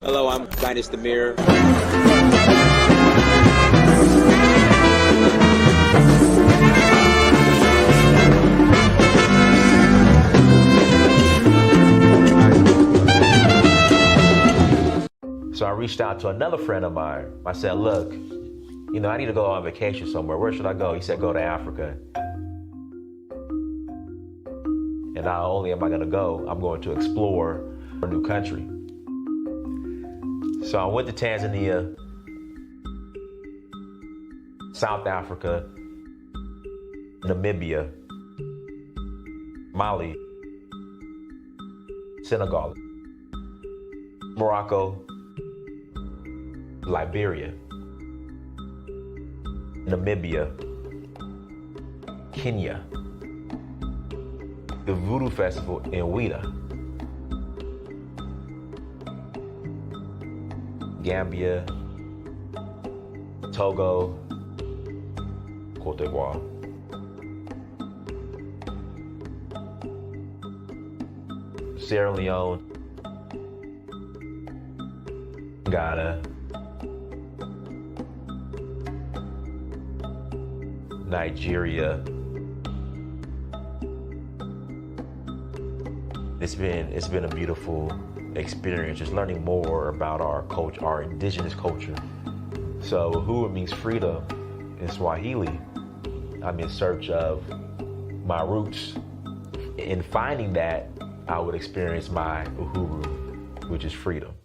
Hello, I'm Dynast Amir. So I reached out to another friend of mine. I said, look, I need to go on vacation somewhere. Where should I go? He said, go to Africa. And not only am I going to go, I'm going to explore a new country. So I went to Tanzania, South Africa, Namibia, Mali, Senegal, Morocco, Liberia, Namibia, Kenya, the Voodoo Festival in Ouida, Gambia, Togo, Cote d'Ivoire. Sierra Leone, Ghana, Nigeria. It's been a beautiful experience, just learning more about our culture, our indigenous culture. So Uhuru means freedom in Swahili. I'm in search of my roots. In finding that, I would experience my Uhuru, which is freedom.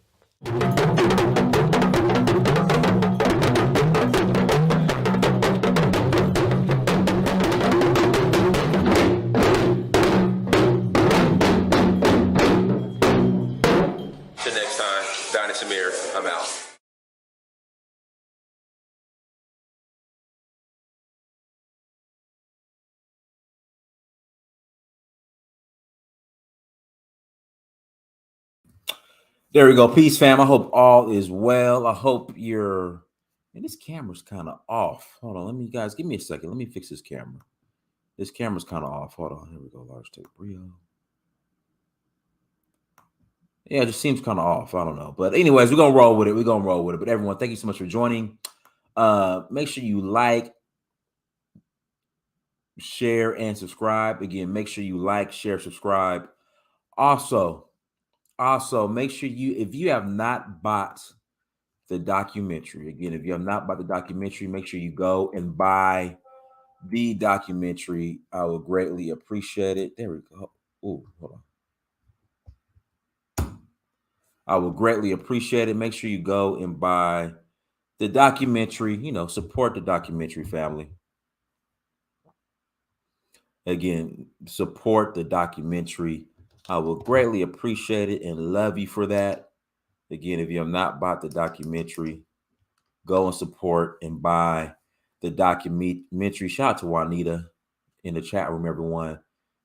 Till next time, Dynast Amir, I'm out. There we go. Peace, fam. I hope all is well. I hope you're... And this camera's kind of off. Hold on. Give me a second. Let me fix this camera. This camera's kind of off. Hold on. Here we go. Large tape Brio. Yeah, it just seems kind of off. I don't know. But anyways, we're going to roll with it. But everyone, thank you so much for joining. Make sure you like, share, and subscribe. Again, make sure you like, share, subscribe. Also, make sure if you have not bought the documentary, again, if you have not bought the documentary, make sure you go and buy the documentary. I would greatly appreciate it. There we go. Oh, hold on. I would greatly appreciate it. Make sure you go and buy the documentary. Support the documentary, family. Again, support the documentary. I will greatly appreciate it and love you for that. Again, if you have not bought the documentary, go and support and buy the documentary. Shout out to Juanita in the chat room, everyone.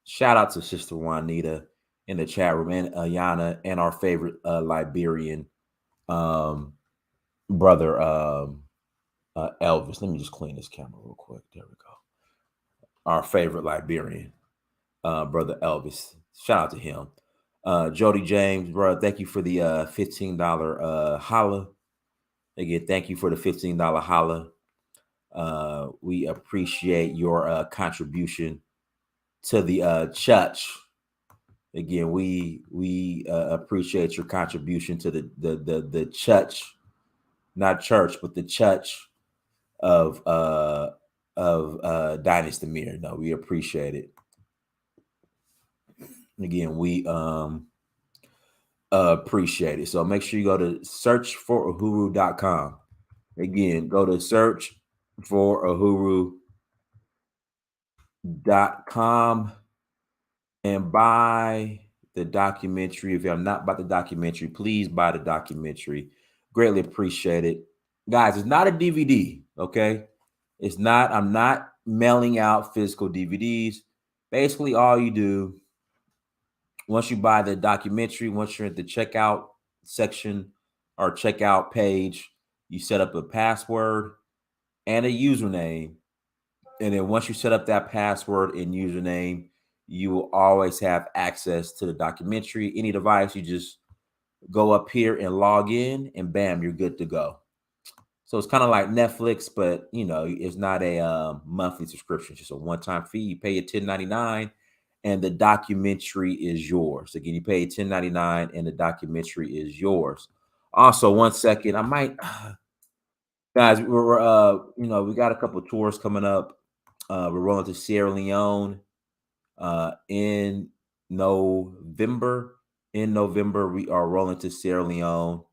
Shout out to Sister Juanita in the chat room, and Ayana, and our favorite Liberian brother Elvis. Let me just clean this camera real quick. There we go. Our favorite Liberian brother Elvis. Shout out to him. Jody James, bro, thank you for the $15 holla. Again, thank you for the $15 holla. We appreciate your contribution to the church. Again, we appreciate your contribution to the church, not church, but the church of Dynast Amir. No, we appreciate it. Again, we appreciate it. So make sure you go to searchforuhuru.com. Again, go to searchforuhuru.com and buy the documentary. If you have not bought the documentary, please buy the documentary. Greatly appreciate it. Guys, it's not a DVD, okay? It's not. I'm not mailing out physical DVDs. Basically, all you do, once you buy the documentary, once you're at the checkout section or checkout page, you set up a password and a username. And then once you set up that password and username, you will always have access to the documentary. Any device, you just Go up here and log in, and bam, you're good to go. So it's kind of like Netflix, but it's not a monthly subscription. It's just a one-time fee. You pay a $10.99, and the documentary is yours. Again, you pay $10.99, and the documentary is yours. Also, one second, I might, guys, we got a couple of tours coming up. We're rolling to Sierra Leone in November. In November, we are rolling to Sierra Leone.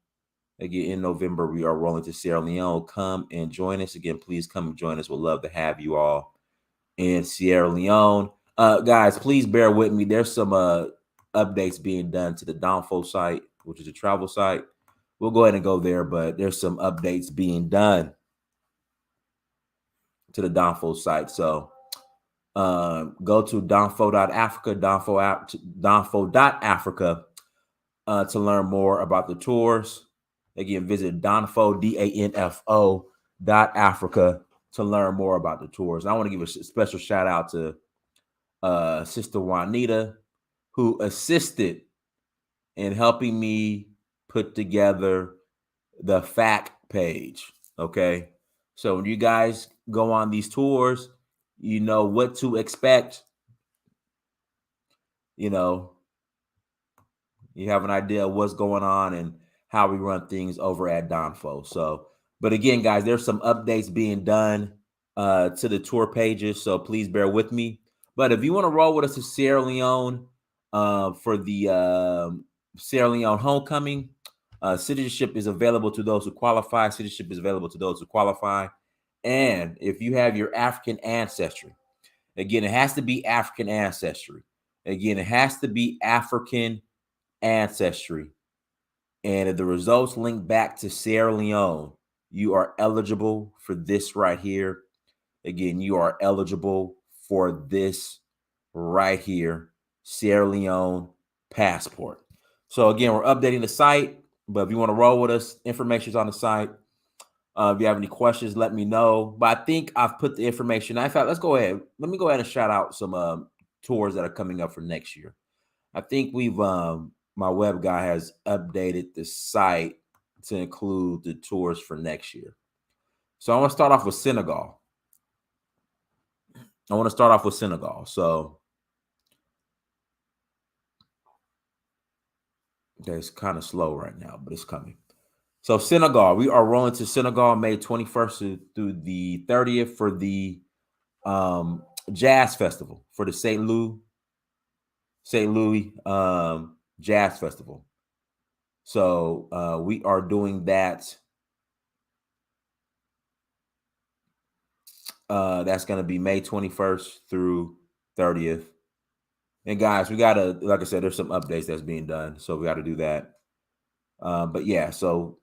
Again, in November, we are rolling to Sierra Leone. Come and join us. Again, please come and join us. We'd love to have you all in Sierra Leone. Guys, please bear with me. There's some updates being done to the Donfo site, which is a travel site. We'll go ahead and go there, but there's some updates being done to the Donfo site. So go to donfo.africa, donfo.africa to learn more about the tours. Again, visit Donfo, DANFO.Africa to learn more about the tours. And I want to give a special shout out to Sister Juanita, who assisted in helping me put together the fact page. Okay. So when you guys go on these tours, you know what to expect. You have an idea of what's going on and how we run things over at Donfo. So, but again, guys, there's some updates being done to the tour pages. So please bear with me. But if you want to roll with us to Sierra Leone for the Sierra Leone homecoming, citizenship is available to those who qualify. Citizenship is available to those who qualify. And if you have your African ancestry, again, it has to be African ancestry. Again, it has to be African ancestry. And if the results link back to Sierra Leone, you are eligible for this right here. Again, you are eligible for this right here, Sierra Leone passport. So again, we're updating the site, but if you want to roll with us, information's on the site. If you have any questions, let me know. But I think I've put the information. In fact, let's go ahead. Let me go ahead and shout out some tours that are coming up for next year. I think we've my web guy has updated the site to include the tours for next year. So I want to start off with Senegal. So okay, it's kind of slow right now, but it's coming. So Senegal, we are rolling to Senegal May 21st through the 30th for the Jazz Festival, for the St. Louis Jazz Festival. So we are doing that. That's going to be May 21st through 30th. And guys, we got to, like I said, there's some updates that's being done. So we got to do that. But yeah, so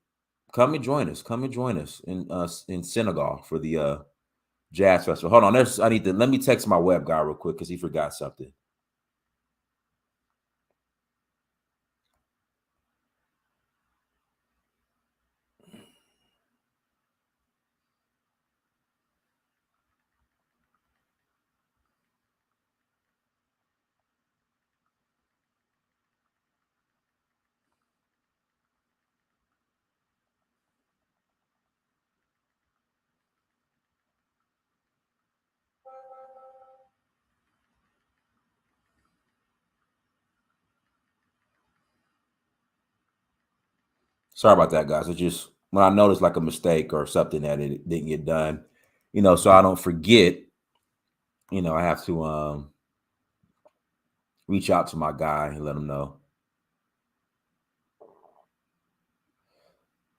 come and join us. Come and join us in Senegal for the Jazz Festival. Hold on. Let me text my web guy real quick because he forgot something. Sorry about that, guys. It's just when I notice like a mistake or something that it didn't get done, so I don't forget, I have to reach out to my guy and let him know.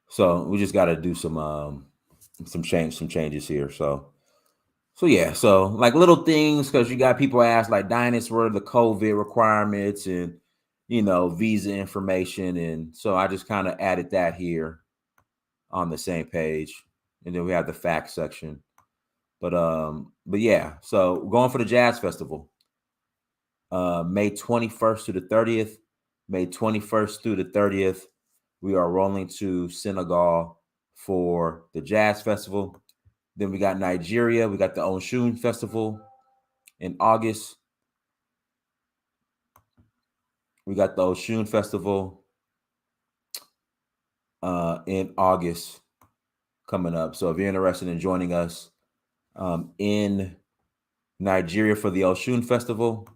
So we just got to do some changes here. So yeah, so like little things, because you got people ask like, Dynast, what are the COVID requirements and visa information, and so I just kind of added that here on the same page, and then we have the facts section. But yeah, so going for the Jazz Festival, May 21st to the 30th, May 21st through the 30th, we are rolling to Senegal for the Jazz Festival. Then we got Nigeria. We got the Osun Festival in August. We got the Osun Festival in August coming up. So if you're interested in joining us in Nigeria for the Oshun Festival,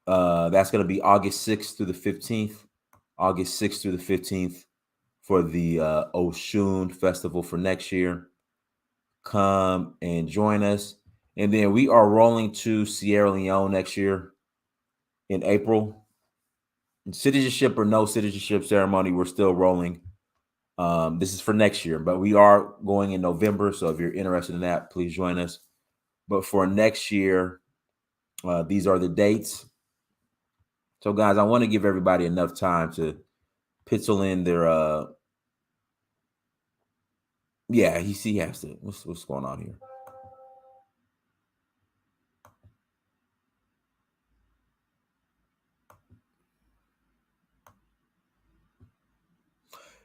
that's going to be August 6th through the 15th. August 6th through the 15th for the Oshun Festival for next year. Come and join us. And then we are rolling to Sierra Leone next year in April. Citizenship or no citizenship ceremony, we're still rolling. This is for next year, but we are going in November. So if you're interested in that, please join us. But for next year, these are the dates. So guys, I want to give everybody enough time to pencil in their yeah, he has to. What's going on here?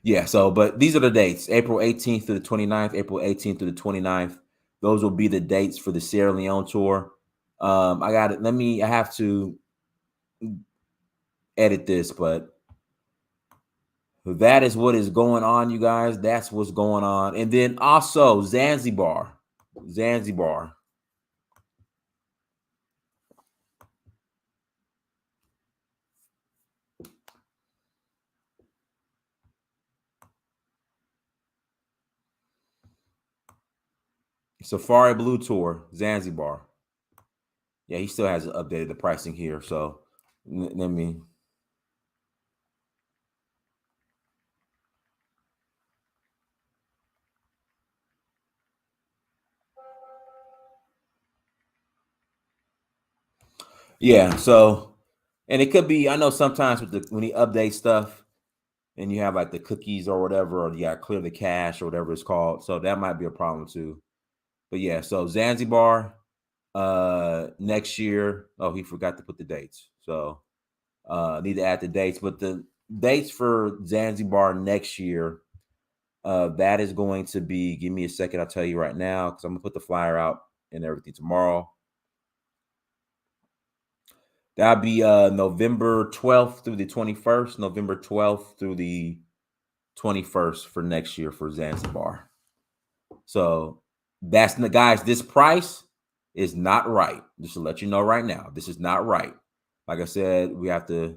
Yeah, so but these are the dates. April 18th to the 29th, April 18th to the 29th. Those will be the dates for the Sierra Leone tour. I got it. I have to edit this, but that is what is going on, you guys. That's what's going on. And then also Zanzibar. Zanzibar. Safari Blue Tour, Zanzibar. Yeah, he still hasn't updated the pricing here. So let me. Yeah, so and it could be. I know sometimes when he updates stuff, and you have like the cookies or whatever, or you got to clear the cache or whatever it's called. So that might be a problem too. But yeah, so Zanzibar next year. Oh, he forgot to put the dates. So need to add the dates. But the dates for Zanzibar next year, that is going to be, give me a second, I'll tell you right now, because I'm gonna put the flyer out and everything tomorrow. That'll be November 12th through the 21st, November 12th through the 21st for next year for Zanzibar. So that's the guys, this price is not right. Just to let you know right now, this is not right. Like I said, we have to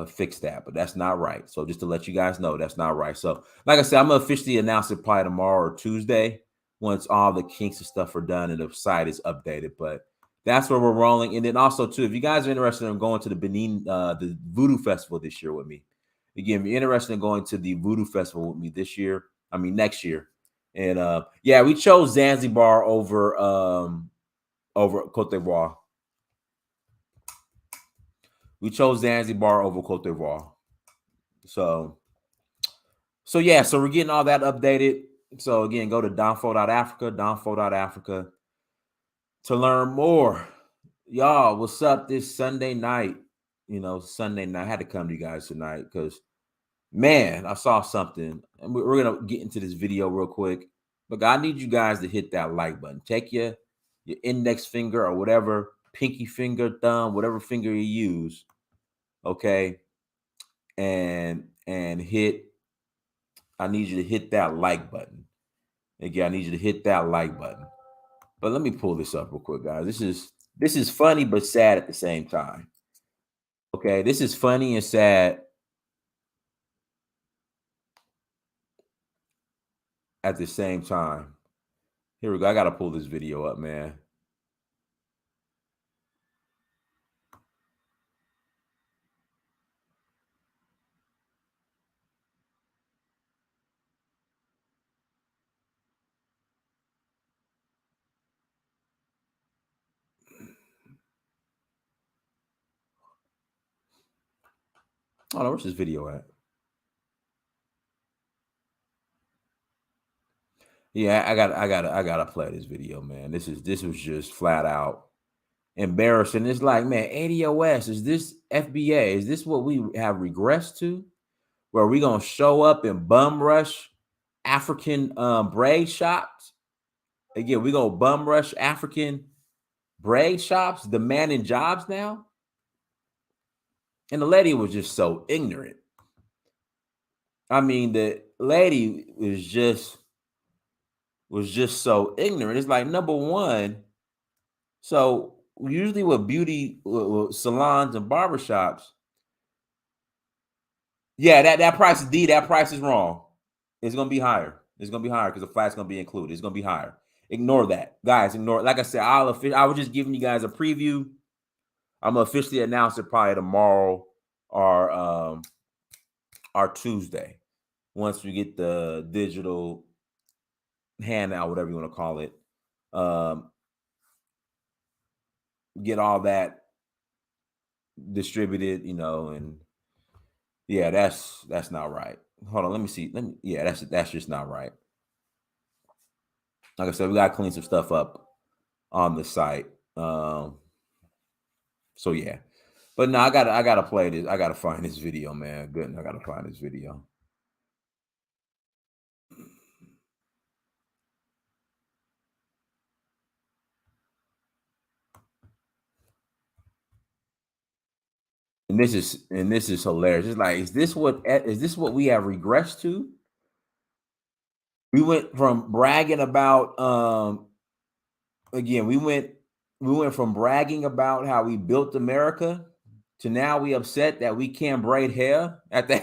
fix that, but that's not right. So just to let you guys know, that's not right. So like I said, I'm gonna officially announce it probably tomorrow or Tuesday once all the kinks and stuff are done and the site is updated. But that's where we're rolling. And then also too, if you guys are interested in going to the Benin, the Voodoo Festival this year with me, again, if you're interested in going to the Voodoo Festival with me this year, I mean next year, and yeah, we chose Zanzibar over Cote d'Ivoire. We chose Zanzibar over Cote d'Ivoire. So yeah, so we're getting all that updated. So again, go to donfo.africa to learn more. Y'all, what's up this Sunday night? Sunday night. I had to come to you guys tonight because man, I saw something. And we're gonna get into this video real quick. Look, I need you guys to hit that like button. Take your index finger or whatever, pinky finger, thumb, whatever finger you use, okay, and hit. I need you to hit that like button. Again, I need you to hit that like button. But let me pull this up real quick, guys. This is funny but sad at the same time. Okay, this is funny and sad at the same time. Here we go. I gotta pull this video up, man. Oh no, where's this video at? Yeah, I gotta play this video, man. This was just flat out embarrassing. It's like, man, ADOS, is this FBA? Is this what we have regressed to? Where we gonna show up and bum rush African braid shops? Again, we gonna bum rush African braid shops demanding jobs now? And the lady was just so ignorant. I mean, the lady was just so ignorant. It's like, number one, so usually with beauty salons and barbershops, yeah, that price is that price is wrong. It's gonna be higher. It's gonna be higher because the flat's gonna be included. It's gonna be higher. Ignore that, guys. Ignore. Like I said, I was just giving you guys a preview. I'm gonna officially announce it probably tomorrow or Tuesday, once we get the digital handout, whatever you want to call it. Get all that distributed, and yeah, that's not right. Hold on, let me see. Yeah, that's just not right. Like I said, we gotta clean some stuff up on the site. So yeah, but no, I gotta play this. I gotta find this video, man. Goodness, I gotta find this video. And this is hilarious. It's like, is this what we have regressed to? We went from bragging about again, we went from bragging about how we built America to now we upset that we can't braid hair at the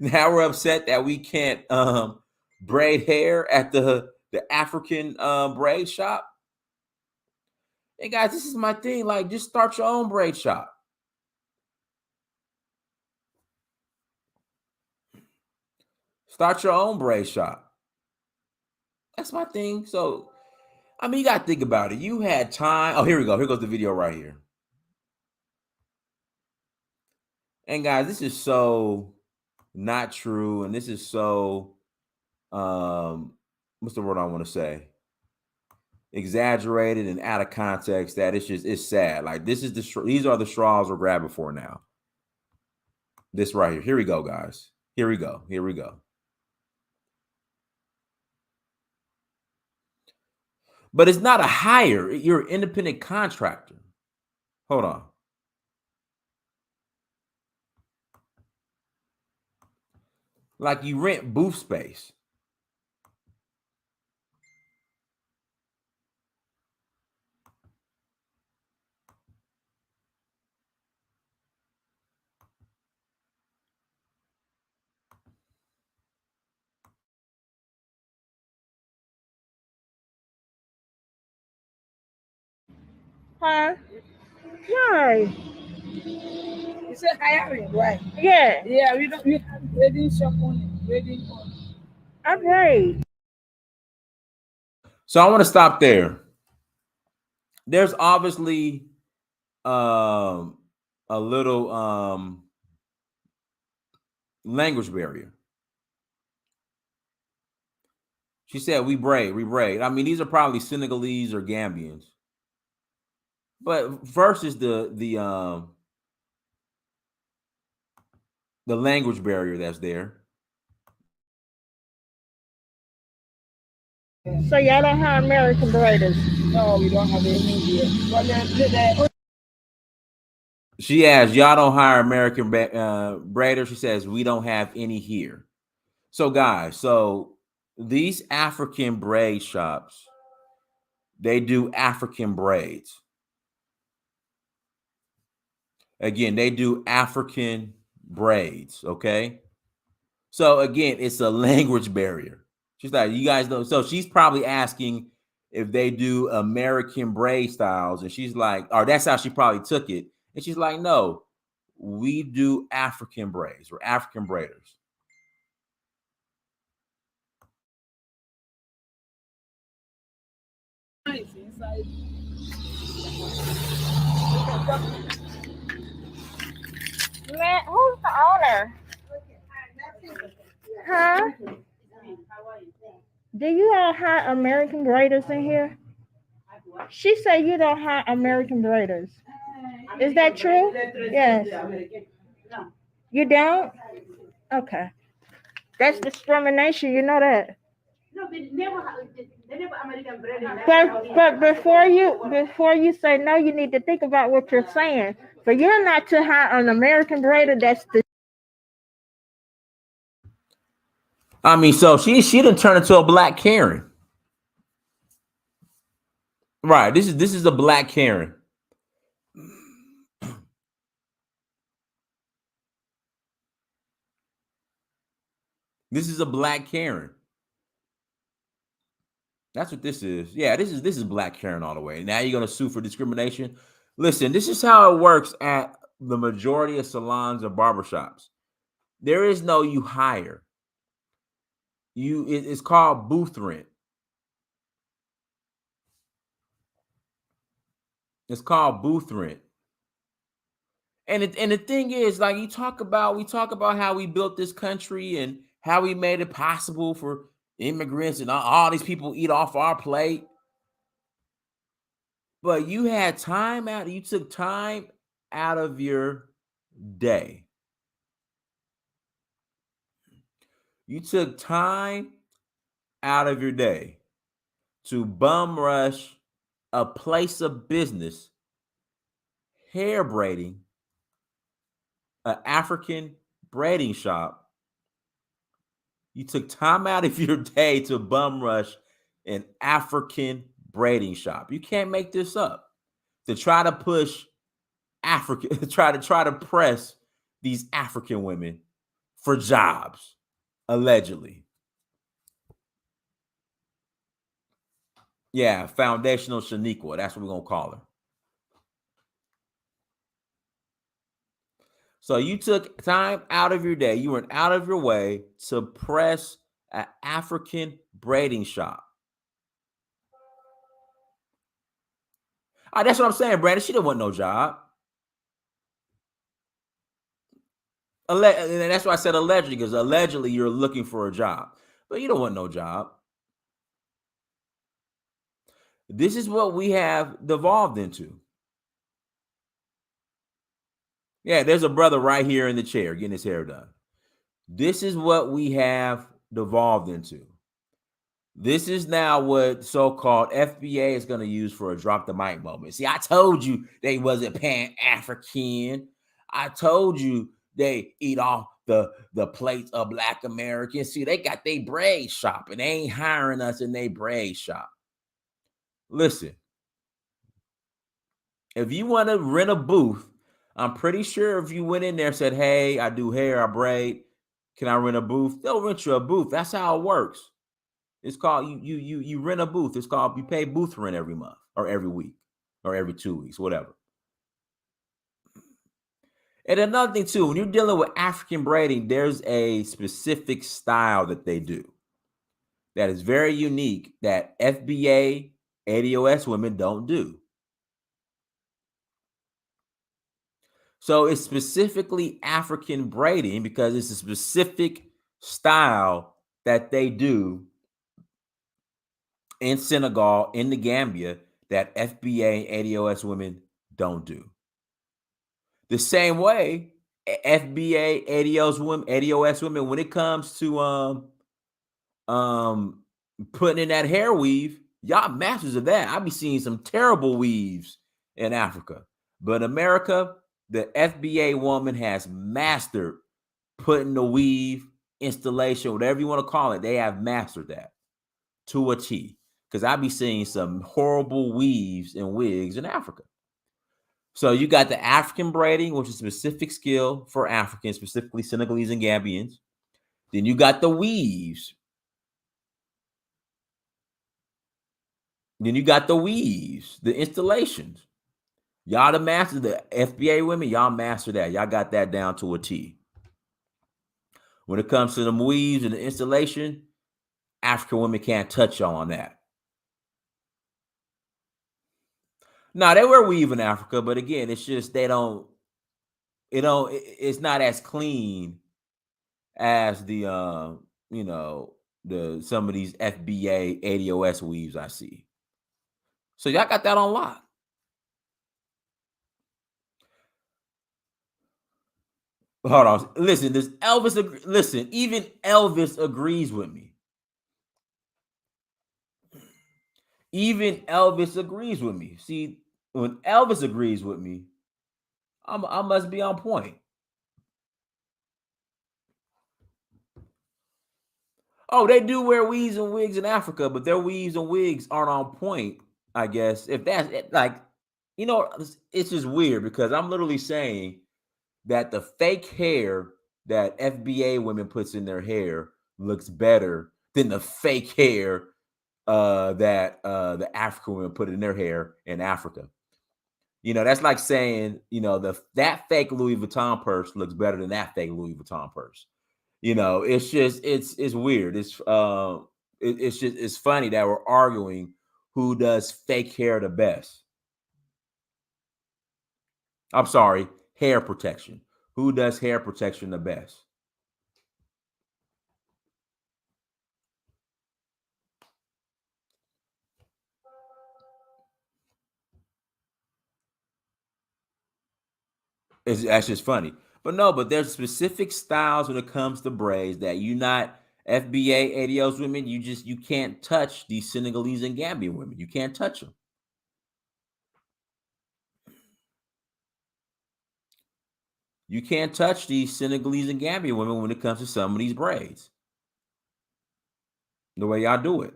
now we're upset that we can't braid hair at the African braid shop. Hey guys, this is my thing. Like, just start your own braid shop. Start your own braid shop. That's my thing. So, I mean, you got to think about it. You had time. Oh, here we go. Here goes the video right here. And guys, this is so not true. And this is so, what's the word I want to say? Exaggerated and out of context, that it's sad. Like, these are the straws we're grabbing for now. This right here. Here we go, guys. Here we go. Here we go. But it's not a hire. You're an independent contractor. Hold on. Like, you rent booth space. Huh? Why? You said hiring, right? Yeah. Yeah, we have braiding shop only, braiding on. I braid. So I want to stop there. There's obviously a little language barrier. She said we braid. I mean, these are probably Senegalese or Gambians. But first is the language barrier that's there. So y'all don't have American braiders? No, we don't have any here. But She asked, y'all don't hire American braiders? She says, we don't have any here. So guys, these African braid shops, they do African braids. Again, they do African braids, okay? So again, it's a language barrier. She's like, you guys know. So she's probably asking if they do American braid styles. And she's like, or that's how she probably took it. And she's like, no, we do African braids. We're African braiders. inside. Man, who's the owner? Huh? Do you all hire American braiders in here? She said you don't hire American braiders. Is that true? Yes. You don't? Okay. That's discrimination. You know that. But before you say no, you need to think about what you're saying. For you're not to hire an American braider that's the I mean, so she done turned into a black Karen. Right. This is a black Karen. This is a black Karen. That's what this is. Yeah, this is black Karen all the way. Now you're gonna sue for discrimination. Listen, this is how it works at the majority of salons or barbershops. There is no you hire. It's called booth rent. It's called booth rent. And the thing is, like we talk about how we built this country and how we made it possible for immigrants and all these people eat off our plate. But you had time out, you took time out of your day. You took time out of your day to bum rush a place of business, hair braiding, an African braiding shop. You took time out of your day to bum rush an African braiding shop. You can't make this up. To try to push African, try to press these African women for jobs, allegedly. Yeah, foundational Shaniqua. That's what we're gonna call her. So you took time out of your day, you went out of your way to press an African braiding shop. That's what I'm saying, Brandon. She didn't want no job. And that's why I said allegedly, because allegedly you're looking for a job, but you don't want no job. This is what we have devolved into. Yeah, there's a brother right here in the chair getting his hair done. This is what we have devolved into. This is now what so-called FBA is going to use for a drop the mic moment. See, I told you they wasn't Pan-African. I told you they eat off the plates of Black Americans. See, they got their braid shop and they ain't hiring us in their braid shop. Listen, if you want to rent a booth, I'm pretty sure if you went in there and said, hey, I do hair, I braid, can I rent a booth? They'll rent you a booth. That's how it works. It's called you rent a booth. It's called you pay booth rent every month or every week or every 2 weeks, whatever. And another thing too, when you're dealing with African braiding, there's a specific style that they do that is very unique that FBA ADOS women don't do. So it's specifically African braiding because it's a specific style that they do in Senegal, in the Gambia, that FBA ADOS women don't do. The same way FBA ADOS women, when it comes to putting in that hair weave, y'all masters of that. I be seeing some terrible weaves in Africa, but America, the FBA woman has mastered putting the weave installation, whatever you want to call it. They have mastered that to a T. Because I be seeing some horrible weaves and wigs in Africa. So you got the African braiding, which is a specific skill for Africans, specifically Senegalese and Gambians. Then you got the weaves. The installations. Y'all the masters, the FBA women, y'all master that. Y'all got that down to a T. When it comes to the weaves and the installation, African women can't touch y'all on that. No, they wear weave in Africa, but again, it's just it's not as clean as the some of these FBA ADOS weaves I see. So y'all got that on lock. Hold on. Listen, even Elvis agrees with me. Even Elvis agrees with me. See, when Elvis agrees with me, I must be on point. Oh, they do wear weaves and wigs in Africa, but their weaves and wigs aren't on point, I guess. If that's like, it's just weird because I'm literally saying that the fake hair that FBA women puts in their hair looks better than the fake hair that the African women put in their hair in Africa. That's like saying, that fake Louis Vuitton purse looks better than that fake Louis Vuitton purse. It's just it's weird. It's funny that we're arguing who does fake hair the best. I'm sorry, hair protection. Who does hair protection the best? That's just funny. But there's specific styles when it comes to braids that you not FBA ADOS women, you can't touch these Senegalese and Gambian women. You can't touch them. You can't touch these Senegalese and Gambian women when it comes to some of these braids. The way y'all do it.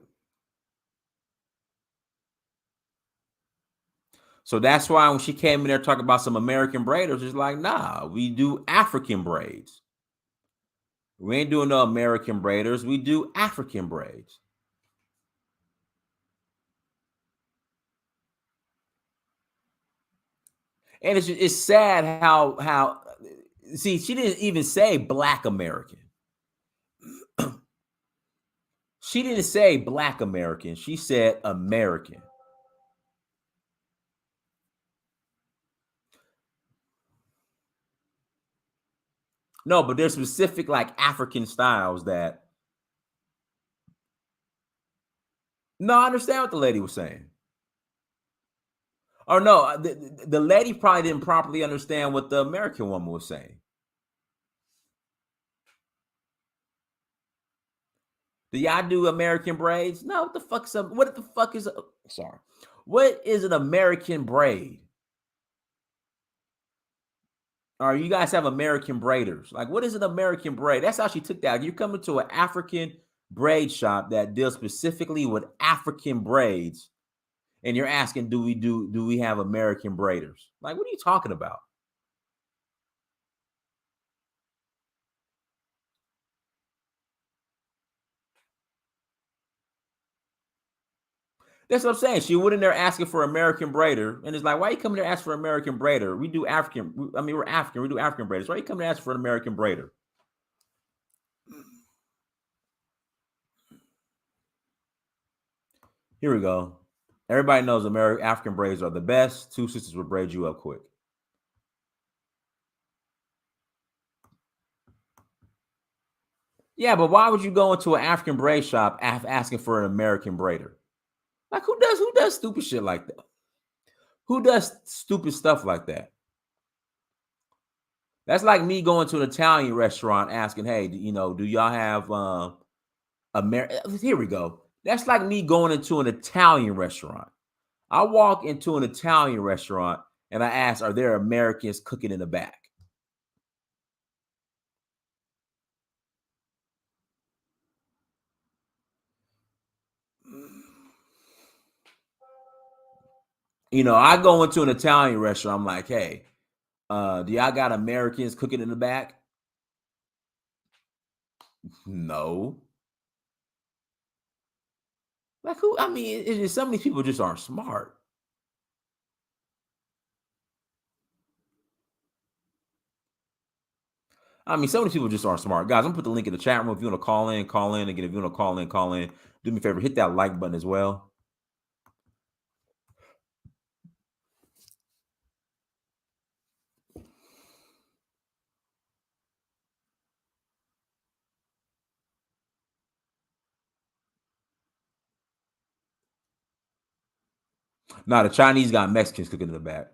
So that's why when she came in there talking about some American braiders, it's like, nah, we do African braids. We ain't doing no American braiders. We do African braids. And it's sad how see, she didn't even say Black American. She didn't say Black American. She said American. No, but there's specific like African styles that. No, I understand what the lady was saying. Or no, the lady probably didn't properly understand what the American woman was saying. Do y'all do American braids? No, what the fuck is sorry. What is an American braid? Or you guys have American braiders. Like, what is an American braid? That's how she took that. You're coming to an African braid shop that deals specifically with African braids, and you're asking, do we have American braiders? Like, what are you talking about? That's what I'm saying. She went in there asking for American braider, and it's like, why are you coming there asking for American braider? We do African. We're African. We do African braiders. Why are you coming to ask for an American braider? Here we go. Everybody knows African braids are the best. Two sisters will braid you up quick. Yeah, but why would you go into an African braid shop asking for an American braider? Like, who does stupid shit like that? Who does stupid stuff like that? That's like me going to an Italian restaurant asking, hey, do y'all have here we go. That's like me going into an Italian restaurant. I walk into an Italian restaurant and I ask, are there Americans cooking in the back? I go into an Italian restaurant. I'm like, hey, do y'all got Americans cooking in the back? No. Like, who? I mean, it's just some of these people just aren't smart. I mean, some of these people just aren't smart. Guys, I'm gonna put the link in the chat room. If you want to call in, call in. Again, if you want to call in, call in. Do me a favor, hit that like button as well. Now, the Chinese got Mexicans cooking in the back.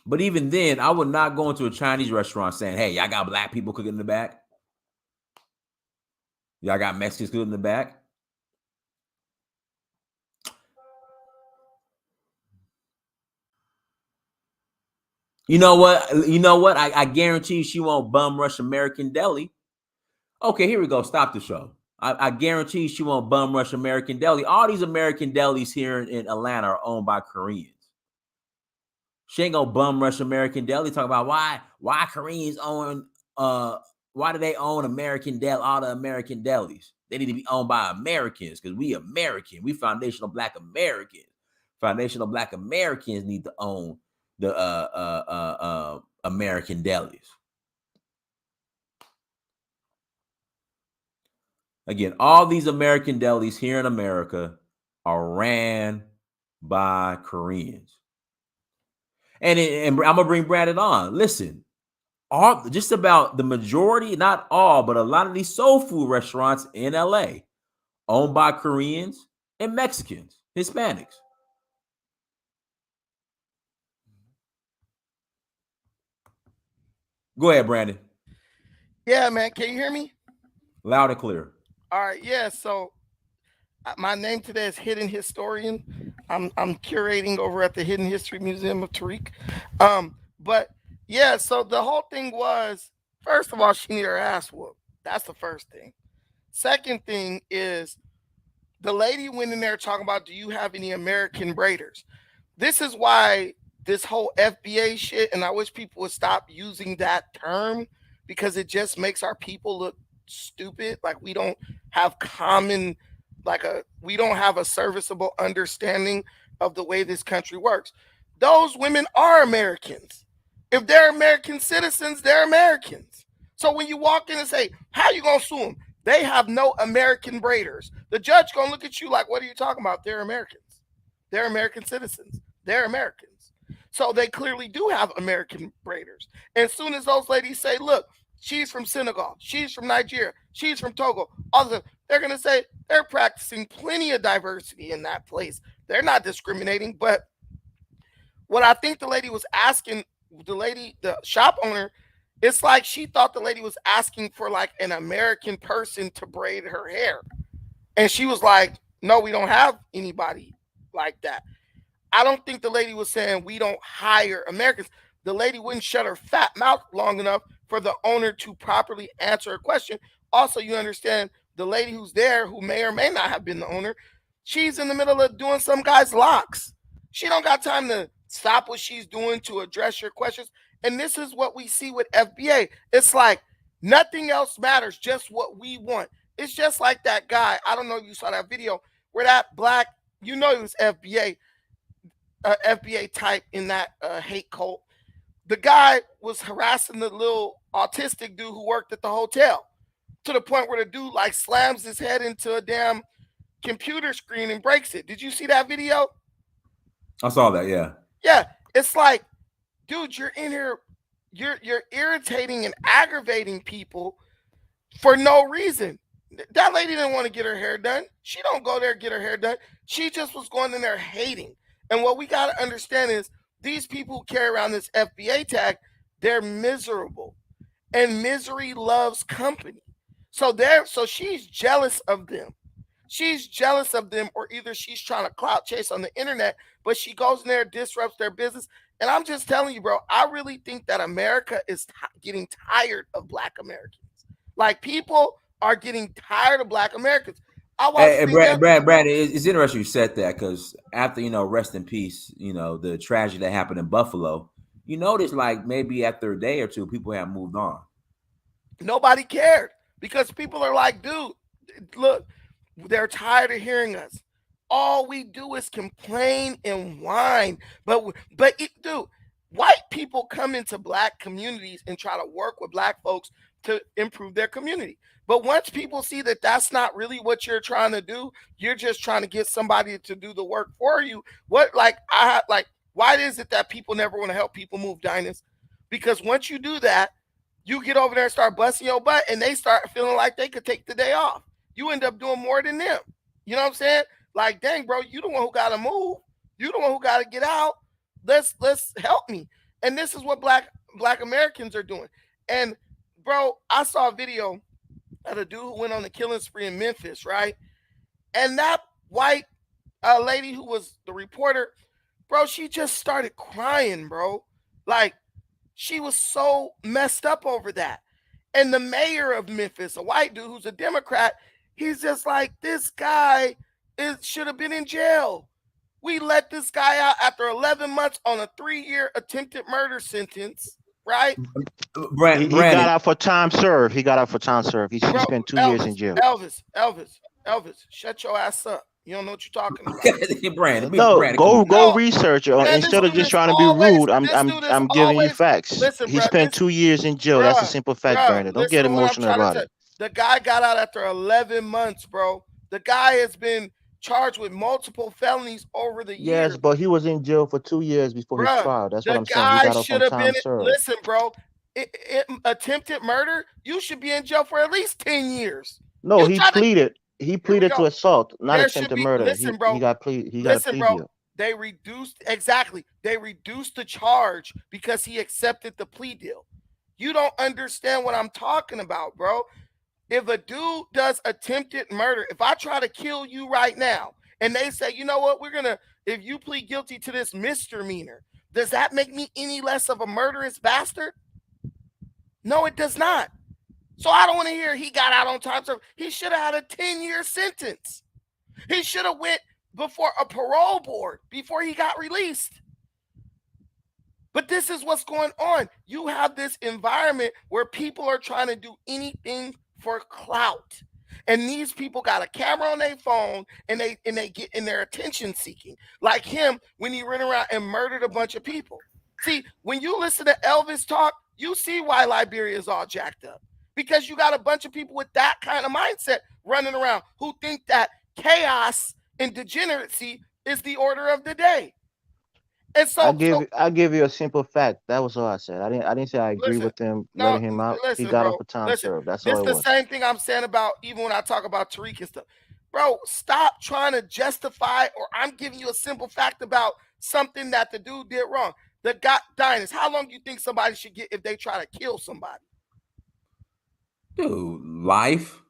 But even then, I would not go into a Chinese restaurant saying, hey, y'all got black people cooking in the back. Y'all got Mexicans cooking in the back. You know what? You know what? I guarantee you she won't bum rush American Deli. Okay, here we go. Stop the show. I guarantee you she won't bum rush American Deli. All these American delis here in Atlanta are owned by Koreans. She ain't gonna bum rush American Deli. Talk about why Koreans own why do they own American Deli, all the American delis? They need to be owned by Americans because we American. We foundational black Americans. Foundational black Americans need to own the American delis. Again, all these American delis here in America are ran by Koreans. And I'm gonna bring Brandon on. Listen, just about the majority, not all, but a lot of these soul food restaurants in LA owned by Koreans and Mexicans, Hispanics. Go ahead, Brandon. Yeah, man. Can you hear me? Loud and clear. All right. Yeah. So my name today is Hidden Historian. I'm curating over at the Hidden History Museum of Tariq. But yeah, so the whole thing was, first of all, she need her ass whooped. That's the first thing. Second thing is the lady went in there talking about, do you have any American braiders? This is why this whole FBA shit, and I wish people would stop using that term because it just makes our people look stupid. Like we don't have common, we don't have a serviceable understanding of the way this country works. Those women are Americans. If they're American citizens, they're Americans. So when you walk in and say, how you gonna sue them? They have no American braiders. The judge gonna look at you like, what are you talking about? They're Americans. They're American citizens. They're Americans. So they clearly do have American braiders. And as soon as those ladies say, look, she's from Senegal, she's from Nigeria, she's from Togo, all of them, they're going to say they're practicing plenty of diversity in that place. They're not discriminating. But what I think the lady was asking, the shop owner, it's like she thought the lady was asking for like an American person to braid her hair. And she was like, no, we don't have anybody like that. I don't think the lady was saying we don't hire Americans. The lady wouldn't shut her fat mouth long enough for the owner to properly answer a question. Also, you understand the lady who's there, who may or may not have been the owner, she's in the middle of doing some guy's locks. She don't got time to stop what she's doing to address your questions. And this is what we see with FBA. It's like nothing else matters, just what we want. It's just like that guy. I don't know if you saw that video where that black, you know, he was FBA type in that hate cult. The guy was harassing the little autistic dude who worked at the hotel to the point where the dude like slams his head into a damn computer screen and breaks it. Did you see that video? I saw that. Yeah. Yeah. It's like, dude, you're in here, you're irritating and aggravating people for no reason. That lady didn't want to get her hair done. She don't go there get her hair done. She just was going in there hating. And what we got to understand is these people who carry around this FBA tag, they're miserable. And misery loves company. So she's jealous of them. She's jealous of them, or either she's trying to clout chase on the internet, but she goes in there, disrupts their business. And I'm just telling you, bro, I really think that America is getting tired of Black Americans. Like people are getting tired of Black Americans. Brad, it's interesting you said that because after, rest in peace, the tragedy that happened in Buffalo, you notice like maybe after a day or two, people have moved on. Nobody cared because people are like, dude, look, they're tired of hearing us. All we do is complain and whine. Dude, white people come into Black communities and try to work with Black folks to improve their community. But once people see that that's not really what you're trying to do, you're just trying to get somebody to do the work for you. Why is it that people never want to help people move, Dynas? Because once you do that, you get over there and start busting your butt and they start feeling like they could take the day off. You end up doing more than them. You know what I'm saying? Like, dang, bro, you the one who got to move. You the one who got to get out. Let's help me. And this is what Black Americans are doing. And, bro, I saw a video of a dude who went on the killing spree in Memphis, right? And that white lady who was the reporter, bro, she just started crying, bro. Like, She was so messed up over that. And the mayor of Memphis, a white dude who's a Democrat, he's just like, this guy should have been in jail. We let this guy out after 11 months on a 3-year attempted murder sentence, right? He Brandon, got out for time served. He got out for time served. He Bro, spent 2 years in jail. Elvis, shut your ass up. You don't know what you're talking about. Brandon, No, Brandon, come on. go No, research it. man, Instead this of dude just is trying to be always, rude. I'm this dude is I'm giving you always, facts. listen, He bro, spent 2 years in jail. That's a simple fact, Brandon. Don't get listen to what I'm emotional trying to about tell it. you. The guy got out after 11 months, bro. The guy has been charged with multiple felonies over the years. Yes, but he was in jail for 2 years before his Bruh, trial. That's what the I'm saying. He guy got off should on have been, time served. listen, bro, attempted murder, you should be in jail for at least 10 years. No, You he tried to, pleaded. He here we pleaded to go. assault, not There should attempted be, murder. listen, He bro, got he got a listen, plea bro. deal. They reduced, exactly. They reduced the charge because he accepted the plea deal. You don't understand what I'm talking about, bro. If a dude does attempted murder, if I try to kill you right now and they say, you know what, if you plead guilty to this misdemeanor, does that make me any less of a murderous bastard? No, it does not. So I don't want to hear he got out on time served. He should have had a 10-year sentence. He should have went before a parole board before he got released. But this is what's going on. You have this environment where people are trying to do anything for clout. And these people got a camera on their phone and they get in their attention seeking. Like him when he ran around and murdered a bunch of people. See, when you listen to Elvis talk, you see why Liberia is all jacked up. Because you got a bunch of people with that kind of mindset running around who think that chaos and degeneracy is the order of the day. And I so give you a simple fact. That was all I said. I didn't say I agree listen, with him no, letting him out. He listen, got off bro. for time Listen, served. That's this all it the was. same thing I'm saying about even when I talk about Tariq and stuff. Bro, stop trying to justify, or I'm giving you a simple fact about something that the dude did wrong. The guy, Dynast, how long do you think somebody should get if they try to kill somebody? Dude, life.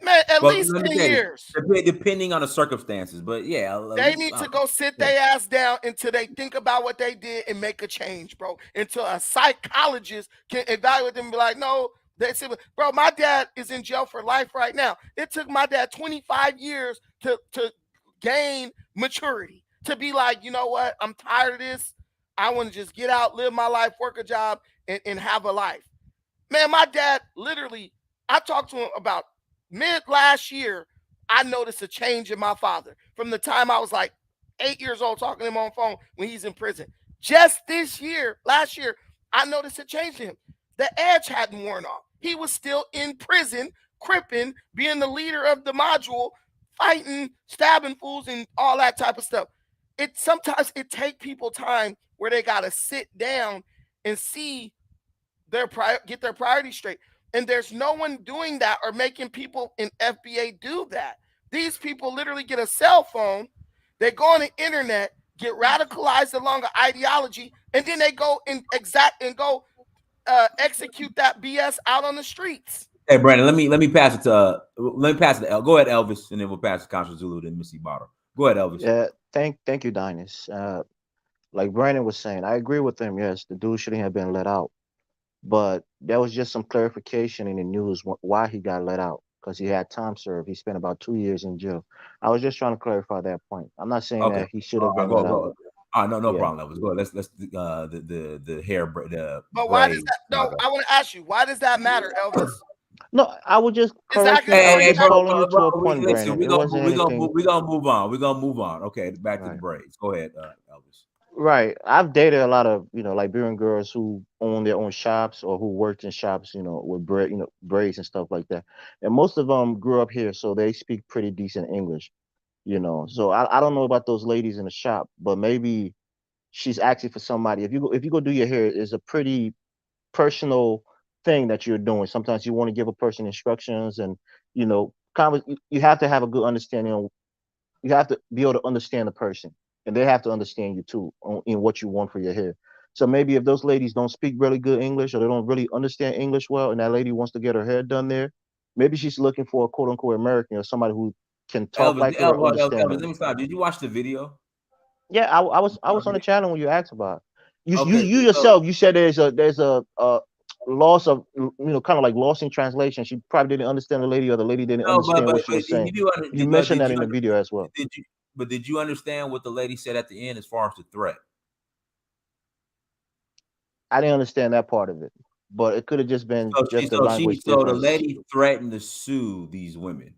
Man, at Well, least let me 10 tell you, years. depending on the circumstances, but yeah, at They least, need to go sit their ass down until they think about what they did and make a change, bro. Until a psychologist can evaluate them and be like, no, they said, bro, my dad is in jail for life right now. It took my dad 25 years to gain maturity, to be like, you know what? I'm tired of this. I want to just get out, live my life, work a job, and have a life. Man, my dad literally, I talked to him about mid last year. I noticed a change in my father from the time I was like 8 years old talking to him on the phone when he's in prison. Just this year, last year, I noticed a change in him. The edge hadn't worn off. He was still in prison, cripping, being the leader of the module, fighting, stabbing fools, and all that type of stuff. Sometimes it take people time where they gotta sit down and see get their priorities straight. And there's no one doing that or making people in FBA do that. These people literally get a cell phone, they go on the internet, get radicalized along an ideology, and then they go and execute that BS out on the streets. Hey, Brandon, let me pass it to El. Go ahead, Elvis, and then we'll pass to Contra Zulu to Missy Bottle. Go ahead, Elvis. Yeah, thank you, Dynast. Like Brandon was saying, I agree with him. Yes, the dude shouldn't have been let out. But there was just some clarification in the news why he got let out, because he had time served. He spent about 2 years in jail. I was just trying to clarify that point. I'm not saying Okay. that he should have been Go. let out. All right, no Yeah. problem, Elvis. Go ahead. Let's the hair the But why braid. does that? No, I want to ask you, why does that matter, Elvis? No, I was just correcting. Exactly. I was just bro, calling you to a point, Brandon. It wasn't anything. We're gonna move on. We're gonna move on. Okay, back to the Right. braids. Go ahead, Elvis. Right. I've dated a lot of, Liberian girls who own their own shops or who worked in shops, with braids and stuff like that. And most of them grew up here, so they speak pretty decent English, So I don't know about those ladies in the shop, but maybe she's asking for somebody. If you go do your hair, it's a pretty personal thing that you're doing. Sometimes you want to give a person instructions and, you have to have a good understanding on you have to be able to understand the person and they have to understand you too in what you want for your hair. So maybe if those ladies don't speak really good English or they don't really understand English well and that lady wants to get her hair done there, maybe she's looking for a quote unquote American or somebody who can talk like her or understand her. Elvis, let me stop. Did you watch the video? Yeah, I was on the channel when you asked about it. Okay, you so yourself, you said there's a loss of, kind of like loss in translation. She probably didn't understand the lady, or the lady didn't no, understand what she but was saying. You but mentioned that in the video as well. did you understand what the lady said at the end as far as the threat? I didn't understand that part of it, but it could have just been just the language So the difference. lady threatened to sue these women.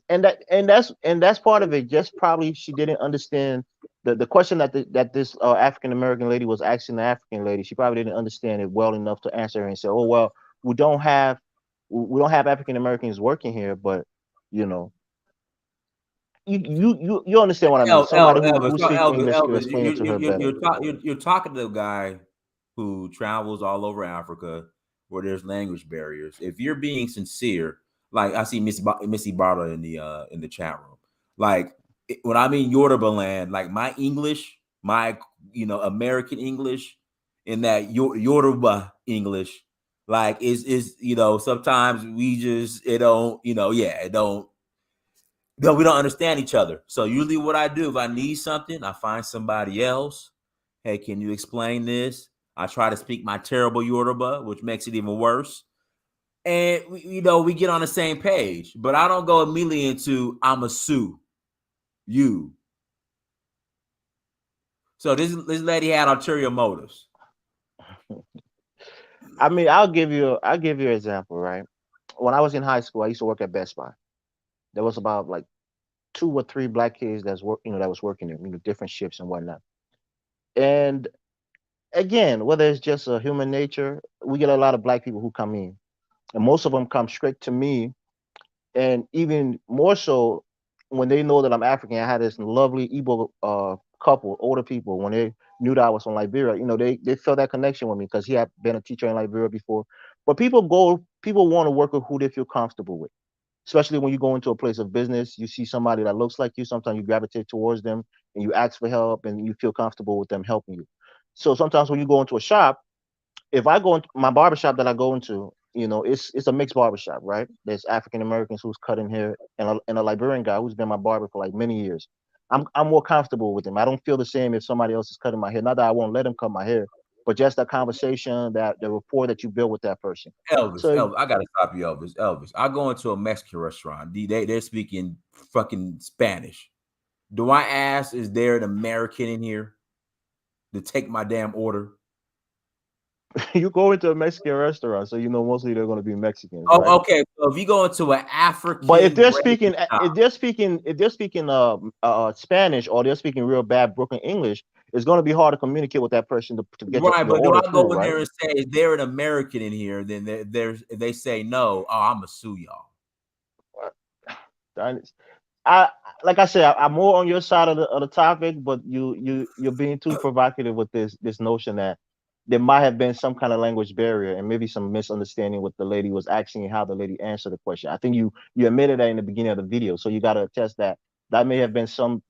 And that's part of it. Just probably she didn't understand the question that this African American lady was asking the African lady. She probably didn't understand it well enough to answer her and say, "Oh well, we don't have we don't have African Americans working here, but you know." You understand what I mean? Somebody who speaks English could Elvis, explain it to her better. you're talking to a guy who travels all over Africa where there's language barriers. If you're being sincere, like I see Missy Barter in the chat room, like when I'm in Yoruba land, like my English, my American English, and that Yoruba English, like is sometimes we just it don't it don't no, we don't understand each other. So usually what I do, if I need something, I find somebody else. Hey, can you explain this? I try to speak my terrible Yoruba, which makes it even worse. And we get on the same page. But I don't go immediately into I'ma sue you. So this lady had ulterior motives. I mean, I'll give you an example, right? When I was in high school, I used to work at Best Buy. There was about like 2 or 3 black kids that was working there, different shifts and whatnot. And again, whether it's just a human nature, we get a lot of black people who come in, and most of them come straight to me. And even more so, when they know that I'm African, I had this lovely Igbo couple, older people, when they knew that I was from Liberia, they felt that connection with me because he had been a teacher in Liberia before. But people want to work with who they feel comfortable with, especially when you go into a place of business. You see somebody that looks like you, sometimes you gravitate towards them and you ask for help and you feel comfortable with them helping you. So sometimes when you go into a shop, if I go into my barbershop that I go into, it's a mixed barbershop, right? There's African Americans who's cutting hair, and a Liberian guy who's been my barber for like many years. I'm more comfortable with him. I don't feel the same if somebody else is cutting my hair. Not that I won't let him cut my hair, but just that conversation, that the rapport that you build with that person. So Elvis, I gotta stop you, Elvis. I go into a Mexican restaurant. They're speaking fucking Spanish. Do I ask, is there an American in here to take my damn order? you go into a Mexican restaurant, so mostly they're going to be Mexicans, right? Oh, okay. So if you go into an But if African they're braiding speaking, shop, Spanish, or they're speaking real bad broken English, it's going to be hard to communicate with that person to get right? your But do order I through, go in right? there and say, "Is there an American in here?" Then they say no. Oh, I'm gonna sue y'all. I, I like I said, I'm more on your side of the topic, but you're being too provocative with this notion that there might have been some kind of language barrier and maybe some misunderstanding what the lady was asking and how the lady answered the question. I think you admitted that in the beginning of the video, so you got to attest that may have been some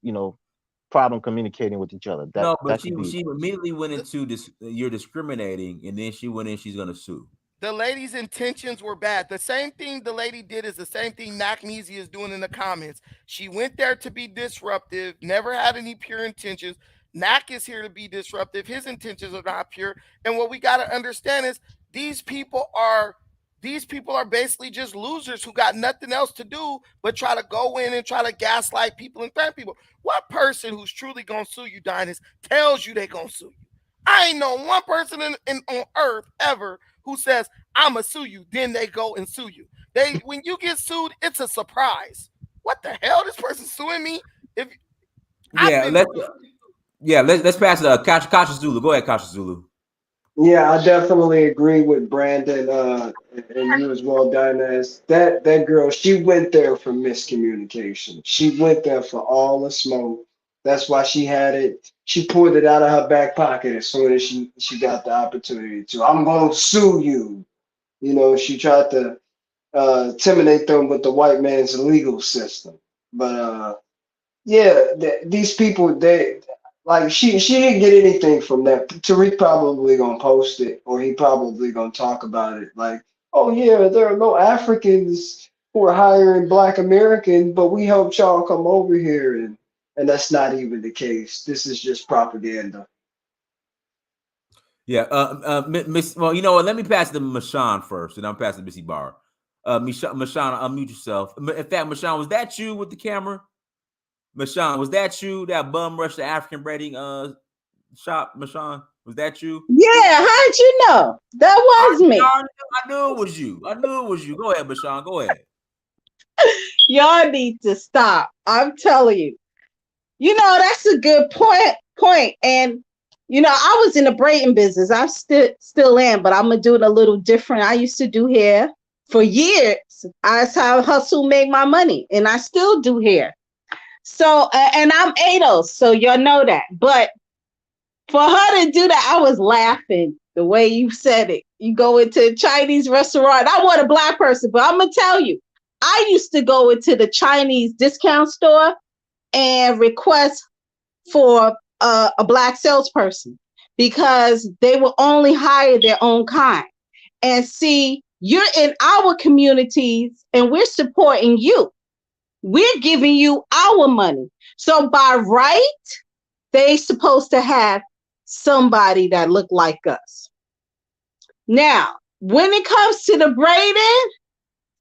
problem communicating with each other. That No, but that could be. she immediately went into this. You're discriminating, and then she went in. She's gonna sue. The lady's intentions were bad. The same thing the lady did is the same thing Nakneezy is doing in the comments. She went there to be disruptive, never had any pure intentions. Nak is here to be disruptive. His intentions are not pure. And what we got to understand is these people are basically just losers who got nothing else to do but try to go in and try to gaslight people and threaten people. What person who's truly gonna sue you, Dynast, tells you they gonna sue you? I ain't known one person on earth ever who says, I'ma sue you, then they go and sue you. When you get sued, it's a surprise. What the hell? This person suing me? If I've Yeah, been let's sued. let's pass it. Kasha Zulu. Go ahead, Kasha Zulu. Yeah, I definitely agree with Brandon, and you as well, Dynas. That girl, she went there for miscommunication. She went there for all the smoke. That's why she had it. She pulled it out of her back pocket as soon as she got the opportunity to. I'm gonna sue you. She tried to intimidate them with the white man's legal system. But yeah, these people, they like she didn't get anything from that. Tariq probably gonna post it, or he probably gonna talk about it. Like, oh yeah, there are no Africans who are hiring Black Americans, but we helped y'all come over here, and And that's not even the case. This is just propaganda. Yeah, Miss. Well, you know what? Let me pass it to Mashawn first, and I'm passing Missy Barr. Mashawn, unmute yourself. In fact, Mashawn, was that you with the camera? Mashawn, was that you? That bum rush the African braiding shop, Mashawn? Was that you? Yeah, how'd you know? That was me. I knew it was you. I knew it was you. Go ahead, Mashawn. Go ahead. Y'all need to stop. I'm telling you. You know, that's a good point. And you know, I was in the braiding business. I still am, but I'm gonna do it a little different. I used to do hair for years. That's how I hustle make my money, and I still do hair. So, and I'm ADOS, so y'all know that. But for her to do that, I was laughing the way you said it. You go into a Chinese restaurant. I want a black person, but I'm gonna tell you, I used to go into the Chinese discount store and request for a black salesperson because they will only hire their own kind. And see, you're in our communities and we're supporting you. We're giving you our money. So by right, they supposed to have somebody that look like us. Now, when it comes to the braiding,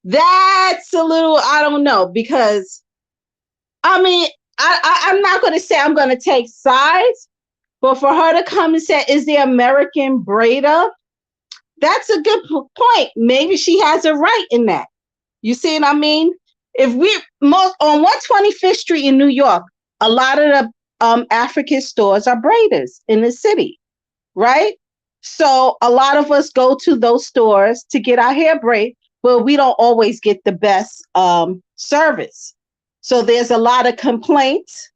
that's a little, I don't know, because I mean, I'm not going to say I'm going to take sides, but for her to come and say, is the American braider? That's a good point. Maybe she has a right in that. You see what I mean? If we on 125th Street in New York, a lot of the African stores are braiders in the city, right? So a lot of us go to those stores to get our hair braid, but we don't always get the best service. So there's a lot of complaints,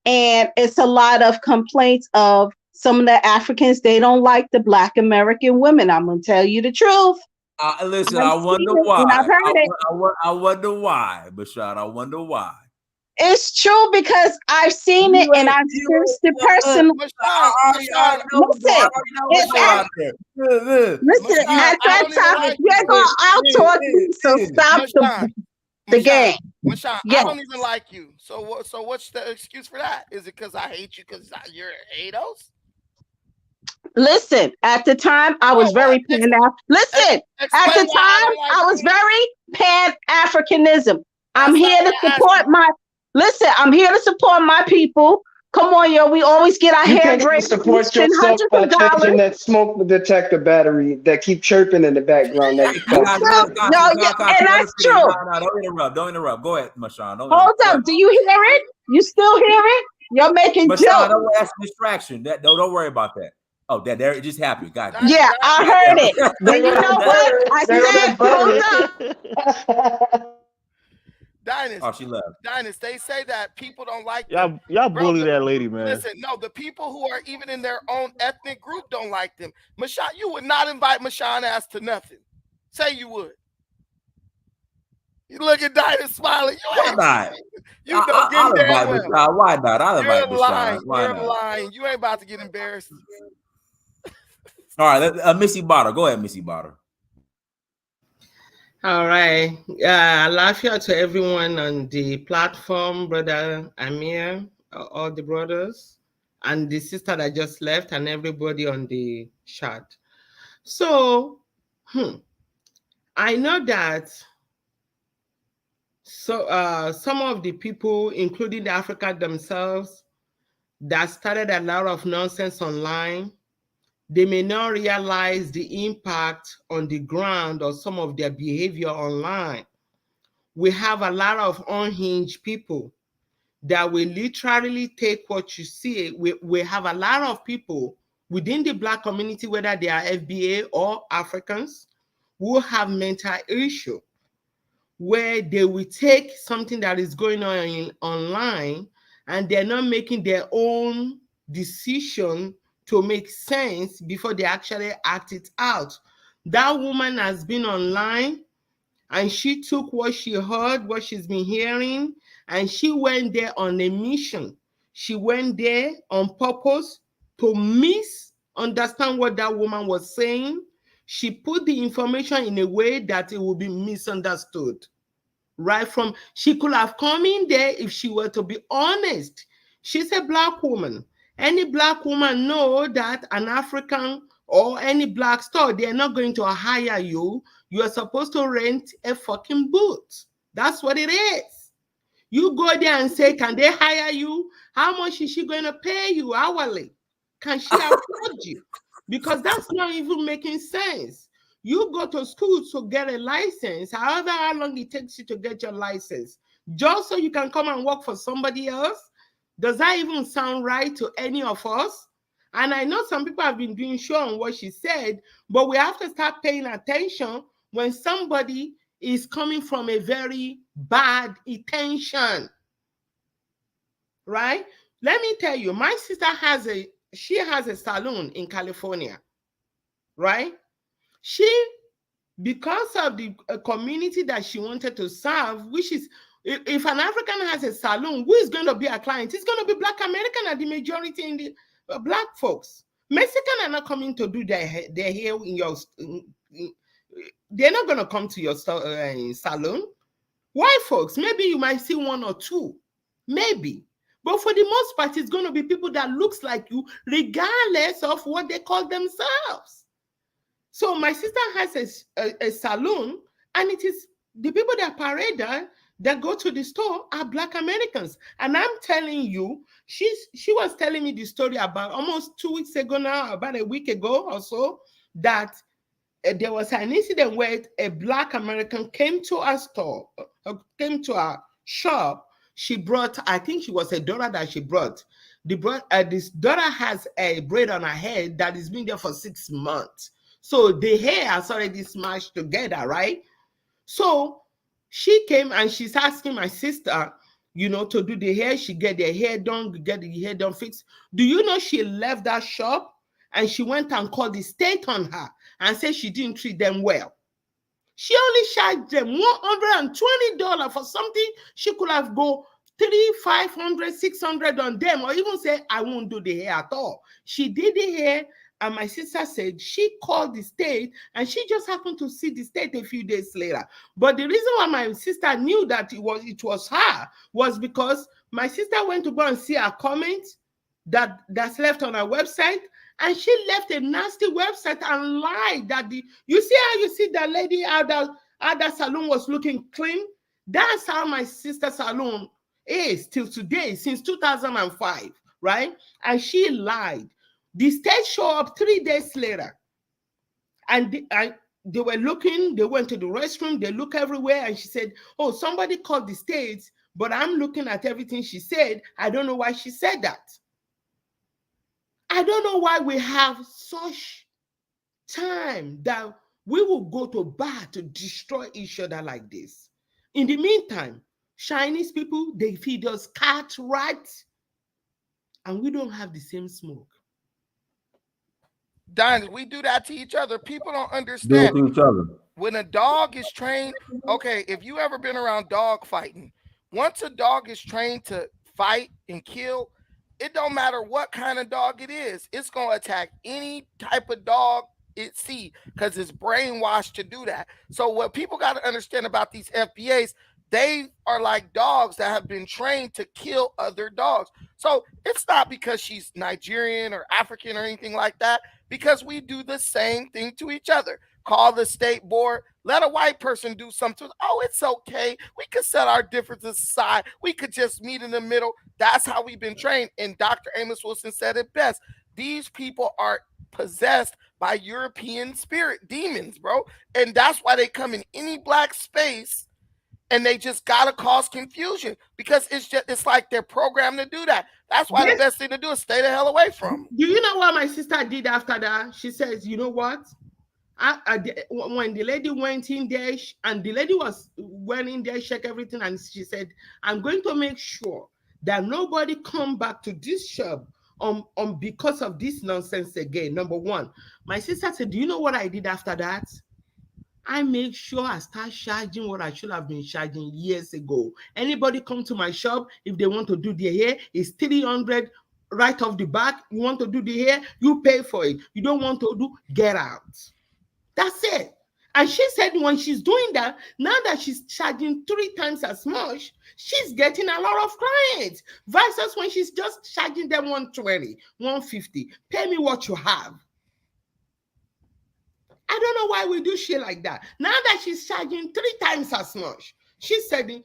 and it's a lot of complaints of some of the Africans. They don't like the Black American women. I'm going to tell you the truth. Listen, I wonder why. I wonder why, Bashan. I wonder why. It's true because I've seen it and I've experienced it personally. Listen, at that time, you're going to out-talk me, so stop the game. Mashawn, I don't even like you. So what's the excuse for that? Is it because I hate you because you're ADOS? Listen, at the time, I was very Listen, at the time, I was very Pan-Africanism. I'm here to support I'm here to support my people. Come on, yo, we always get our hair braided. Support yourself by checking that smoke detector battery that keep chirping in the background. And that's true. Don't interrupt. Go ahead, Mashawn. Hold up. Do you hear it? You still hear it? You're making jokes. Don't ask distraction. Don't worry about that. Oh, there it just happened. Got you. Yeah, I heard it. But you know what? I said, hold up. Dynast. Oh, she left. Dynast, they say that people don't like them. Y'all bully that lady, man. Listen, no, the people who are even in their own ethnic group don't like them. Mashawn, you would not invite Mashawn ass to nothing. Say you would. You look at Dynast smiling. Why not? I'll invite Mashawn. Why not? I'll invite Mashawn. You're lying. You ain't about to get embarrassed. All right, Missy Botter. Go ahead, Missy Botter. All right. Lafia to everyone on the platform, Brother Amir, all the brothers, and the sister that just left, and everybody on the chat. So, I know that some of the people, including the Africa themselves, that started a lot of nonsense online, they may not realize the impact on the ground or some of their behavior online. We have a lot of unhinged people that will literally take what you see. We have a lot of people within the Black community, whether they are FBA or Africans, who have mental issue, where they will take something that is going on online and they're not making their own decision to make sense before they actually act it out. That woman has been online and she took what she heard, what she's been hearing, and she went there on a mission. She went there on purpose to misunderstand what that woman was saying. She put the information in a way that it will be misunderstood. right from, she could have come in there if she were to be honest. She's a black woman. Any black woman know that an African or any black store, they're not going to hire you. You are supposed to rent a fucking booth. That's what it is. You go there and say, can they hire you? How much is she going to pay you hourly? Can she afford you? Because that's not even making sense. You go to school to get a license, however how long it takes you to get your license, just so you can come and work for somebody else. Does that even sound right to any of us? And I know some people have been doing show on what she said, but we have to start paying attention when somebody is coming from a very bad intention, right? Let me tell you, my sister has a salon in California, right? She, because of the community that she wanted to serve, which is, if an African has a salon, who is going to be a client? It's going to be Black American and the majority in the Black folks. Mexican are not coming to do their hair in your, they're not going to come to your salon. White folks, maybe you might see one or two, maybe. But for the most part, it's going to be people that looks like you, regardless of what they call themselves. So my sister has a salon, and it is the people that parade her, that go to the store, are Black Americans. And I'm telling you, she was telling me the story about almost 2 weeks ago now, about a week ago or so, that there was an incident where a Black American came to our store, came to our shop. She brought, I think she was a daughter that she brought. This daughter has a braid on her head that has been there for 6 months. So the hair has already smashed together, right? So she came and she's asking my sister, to do the hair. She get the hair done, get the hair done fixed. Do you know she left that shop and she went and called the state on her and said she didn't treat them well? She only charged them $120 for something she could have go $300, $500, $600 on them, or even say, I won't do the hair at all. She did the hair, and my sister said she called the state, and she just happened to see the state a few days later. But the reason why my sister knew that it was her was because my sister went to go and see her comment that's left on her website, and she left a nasty website and lied that you see how you see that lady, how that salon was looking clean? That's how my sister's salon is till today, since 2005, right? And she lied. The state showed up 3 days later, and they were looking, they went to the restroom, they look everywhere, and she said, oh, somebody called the state, but I'm looking at everything she said. I don't know why she said that. I don't know why we have such time that we will go to bar to destroy each other like this. In the meantime, Chinese people, they feed us cat, rat, and we don't have the same smoke. Don, we do that to each other. People don't Do it understand. to each other. When a dog is trained, okay, if you ever been around dog fighting, once a dog is trained to fight and kill, it don't matter what kind of dog it is. It's going to attack any type of dog it see because it's brainwashed to do that. So what people got to understand about these FBAs, they are like dogs that have been trained to kill other dogs. So it's not because she's Nigerian or African or anything like that, because we do the same thing to each other. Call the state board, let a white person do something. Oh, it's okay. We could set our differences aside. We could just meet in the middle. That's how we've been trained. And Dr. Amos Wilson said it best. These people are possessed by European spirit demons, bro. And that's why they come in any black space and they just gotta cause confusion because it's like they're programmed to do that. That's why the best thing to do is stay the hell away from them. Do you know what my sister did after that? She says, you know what? When the lady went in there, and the lady went in there, check everything, and she said, I'm going to make sure that nobody come back to this shop because of this nonsense again. Number one, my sister said, do you know what I did after that? I make sure I start charging what I should have been charging years ago. Anybody come to my shop, if they want to do their hair, it's $300 right off the back. You want to do the hair, you pay for it. You don't want to do, get out. That's it. And she said when she's doing that, now that she's charging 3 times as much, she's getting a lot of clients versus when she's just charging them 120, 150. Pay me what you have. I don't know why we do shit like that. Now that she's charging 3 times as much, she said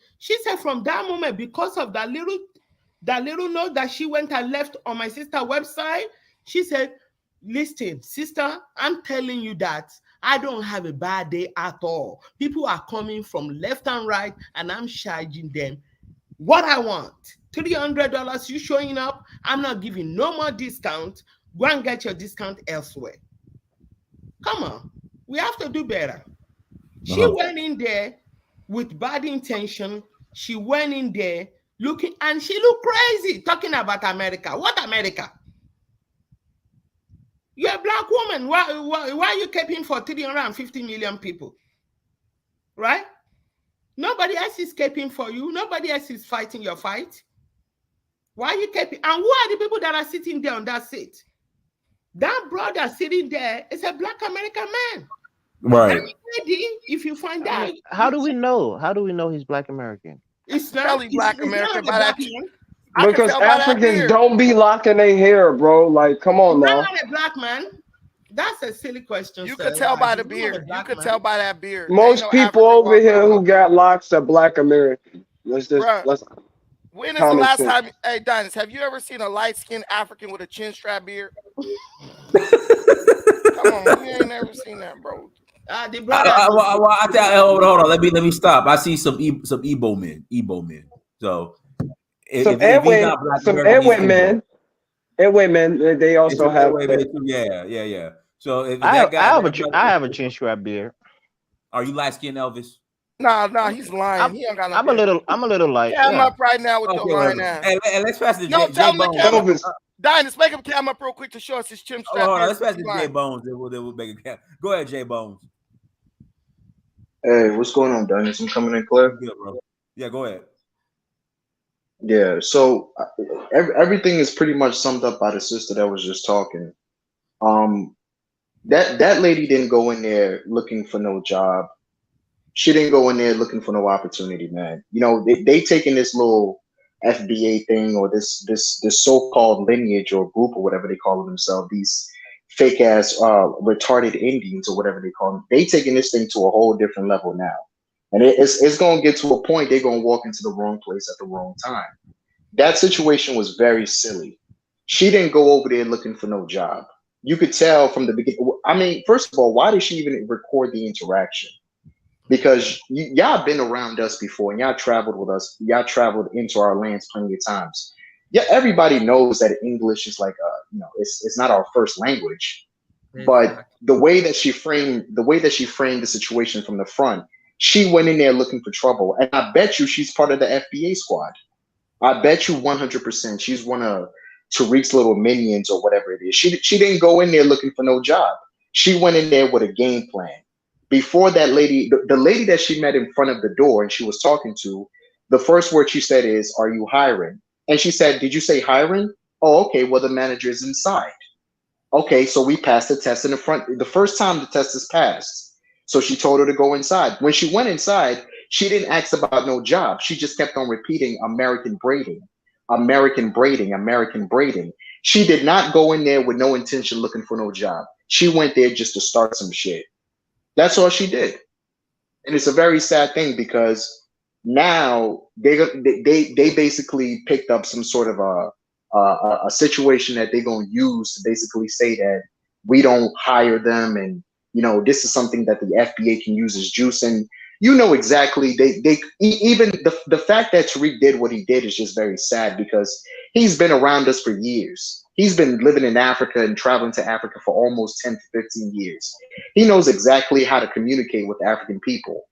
from that moment, because of that little note that she went and left on my sister's website, she said, listen, sister, I'm telling you that I don't have a bad day at all. People are coming from left and right, and I'm charging them what I want. $300, you showing up, I'm not giving no more discount. Go and get your discount elsewhere. Come on, we have to do better. She went in there with bad intention. She went in there looking, and she looked crazy talking about America. What America? You're a black woman. Why are you caping for 350 million people? Right? Nobody else is caping for you. Nobody else is fighting your fight. Why are you caping? And who are the people that are sitting there on that seat? That brother sitting there is a black American man. Right. If you find out, how do we know? How do we know he's Black American? It's not Probably Black American by that. Because Africans don't be locking their hair, bro. Like, come on now. Not a black man. That's a silly question. You could tell by the beard. You could tell by that beard. Most people over here who got locks are Black American. Let's. When is the last time? Hey, Dynas, have you ever seen a light-skinned African with a chin strap beard? Come on, we ain't never seen that, bro. Hold on. Let me stop. I see some Igbo men. So some Edwin men. They also have. Yeah. So if I have a chin strap beard. Are you light skinned, Elvis? Nah, he's lying. He ain't got no I'm a little light. Yeah, I'm up right now with your lying ass. Hey, let's pass the No, tell him the camera. Elvis. Dynas, make him cam up real quick to show us his chin strap. Hold on, let's pass the J Bones. Then we'll make a cam. Go ahead, J Bones. Hey, what's going on, Dynas? I'm coming in clear. Good, bro. Yeah, go ahead. Yeah, so everything is pretty much summed up by the sister that was just talking. That lady didn't go in there looking for no job. She didn't go in there looking for no opportunity, man. You know, they taking this little FBA thing or this so-called lineage or group or whatever they call themselves, these fake ass retarded Indians or whatever they call them. They taking this thing to a whole different level now. And it's going to get to a point they're going to walk into the wrong place at the wrong time. That situation was very silly. She didn't go over there looking for no job. You could tell from the beginning. I mean, first of all, why did she even record the interaction? Because y'all been around us before and y'all traveled with us. Y'all traveled into our lands plenty of times. Yeah, everybody knows that English is like, it's not our first language. But the way that she framed the situation from the front, she went in there looking for trouble. And I bet you she's part of the FBA squad. I bet you 100% she's one of Tariq's little minions or whatever it is. She didn't go in there looking for no job. She went in there with a game plan. Before that lady, the lady that she met in front of the door and she was talking to, the first word she said is, "Are you hiring?" And she said, "Did you say hiring?" "Oh, okay. Well, the manager is inside." Okay, so we passed the test in the front. The first time the test is passed. So she told her to go inside. When she went inside, she didn't ask about no job. She just kept on repeating American braiding, American braiding, American braiding. She did not go in there with no intention looking for no job. She went there just to start some shit. That's all she did. And it's a very sad thing because now they basically picked up some sort of a situation that they're going to use to basically say that we don't hire them, and this is something that the FBA can use as juice. And exactly, even the fact that Tariq did what he did is just very sad because he's been around us for years. He's been living in Africa and traveling to Africa for almost 10 to 15 years. He knows exactly how to communicate with African people.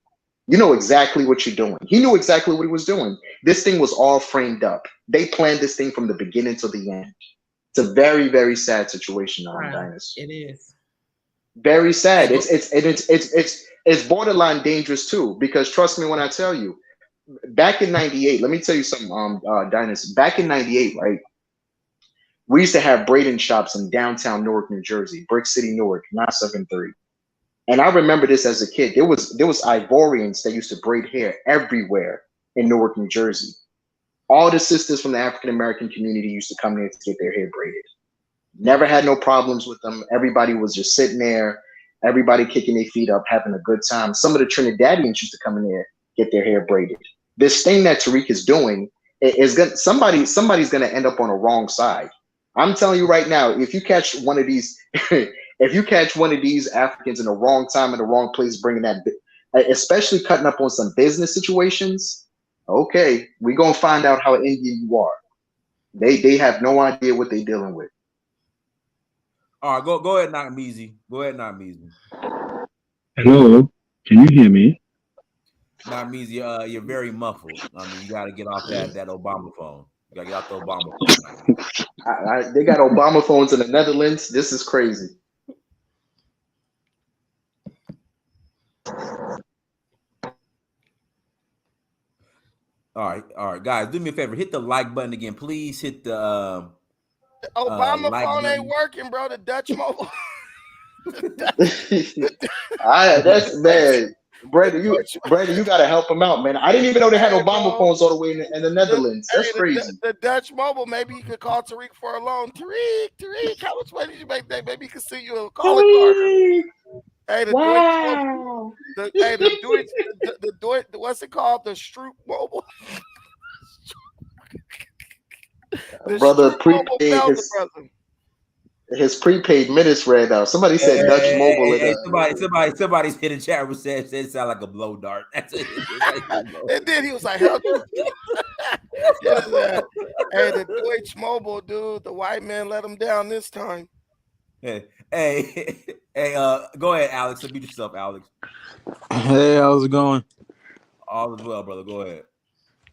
You know exactly what you're doing. He knew exactly what he was doing. This thing was all framed up. They planned this thing from the beginning to the end. It's a very, very sad situation, Dynas. It is very sad. It's borderline dangerous too, because trust me when I tell you, back in '98, let me tell you something, Dynas. Back in '98, right? We used to have braiding shops in downtown Newark, New Jersey, Brick City, Newark, 973. And I remember this as a kid. There was Ivorians that used to braid hair everywhere in Newark, New Jersey. All the sisters from the African American community used to come there to get their hair braided. Never had no problems with them. Everybody was just sitting there, everybody kicking their feet up, having a good time. Some of the Trinidadians used to come in there, get their hair braided. This thing that Tariq is doing is gonna somebody's gonna end up on the wrong side. I'm telling you right now, if you catch one of these, if you catch one of these Africans in the wrong time in the wrong place, bringing that, especially cutting up on some business situations, okay, we're gonna find out how Indian you are. They have no idea what they're dealing with. All right, go ahead, knock me easy. Go ahead, knock me easy. Hello, can you hear me? Knock me easy. You're very muffled. I mean, you got to get off that Obama phone. You got to get off the Obama phone. They got Obama phones in the Netherlands. This is crazy. All right, guys, do me a favor. Hit the like button again, please. Hit the Obama like phone button. ain't working, bro. The Dutch mobile. That's bad. Brandon, you gotta help him out, man. I didn't even know they had Obama phones all the way in the Netherlands. That's crazy. The Dutch mobile, maybe you could call Tariq for a loan. Tariq, how much money did you make that? Maybe he could see you a calling card. Hey, the Wow. the Deutsche, what's it called? The Stroop mobile. Brother prepaid his prepaid minutes ran out. Somebody said Dutch mobile. Somebody's hidden chat room said it sound like a blow dart. That's it. And then he was like, "Hell, hey, the Deutsche mobile dude, the white man let him down this time." Hey, go ahead, Alex. Unmute yourself, Alex. Hey, how's it going? All is well, brother. Go ahead.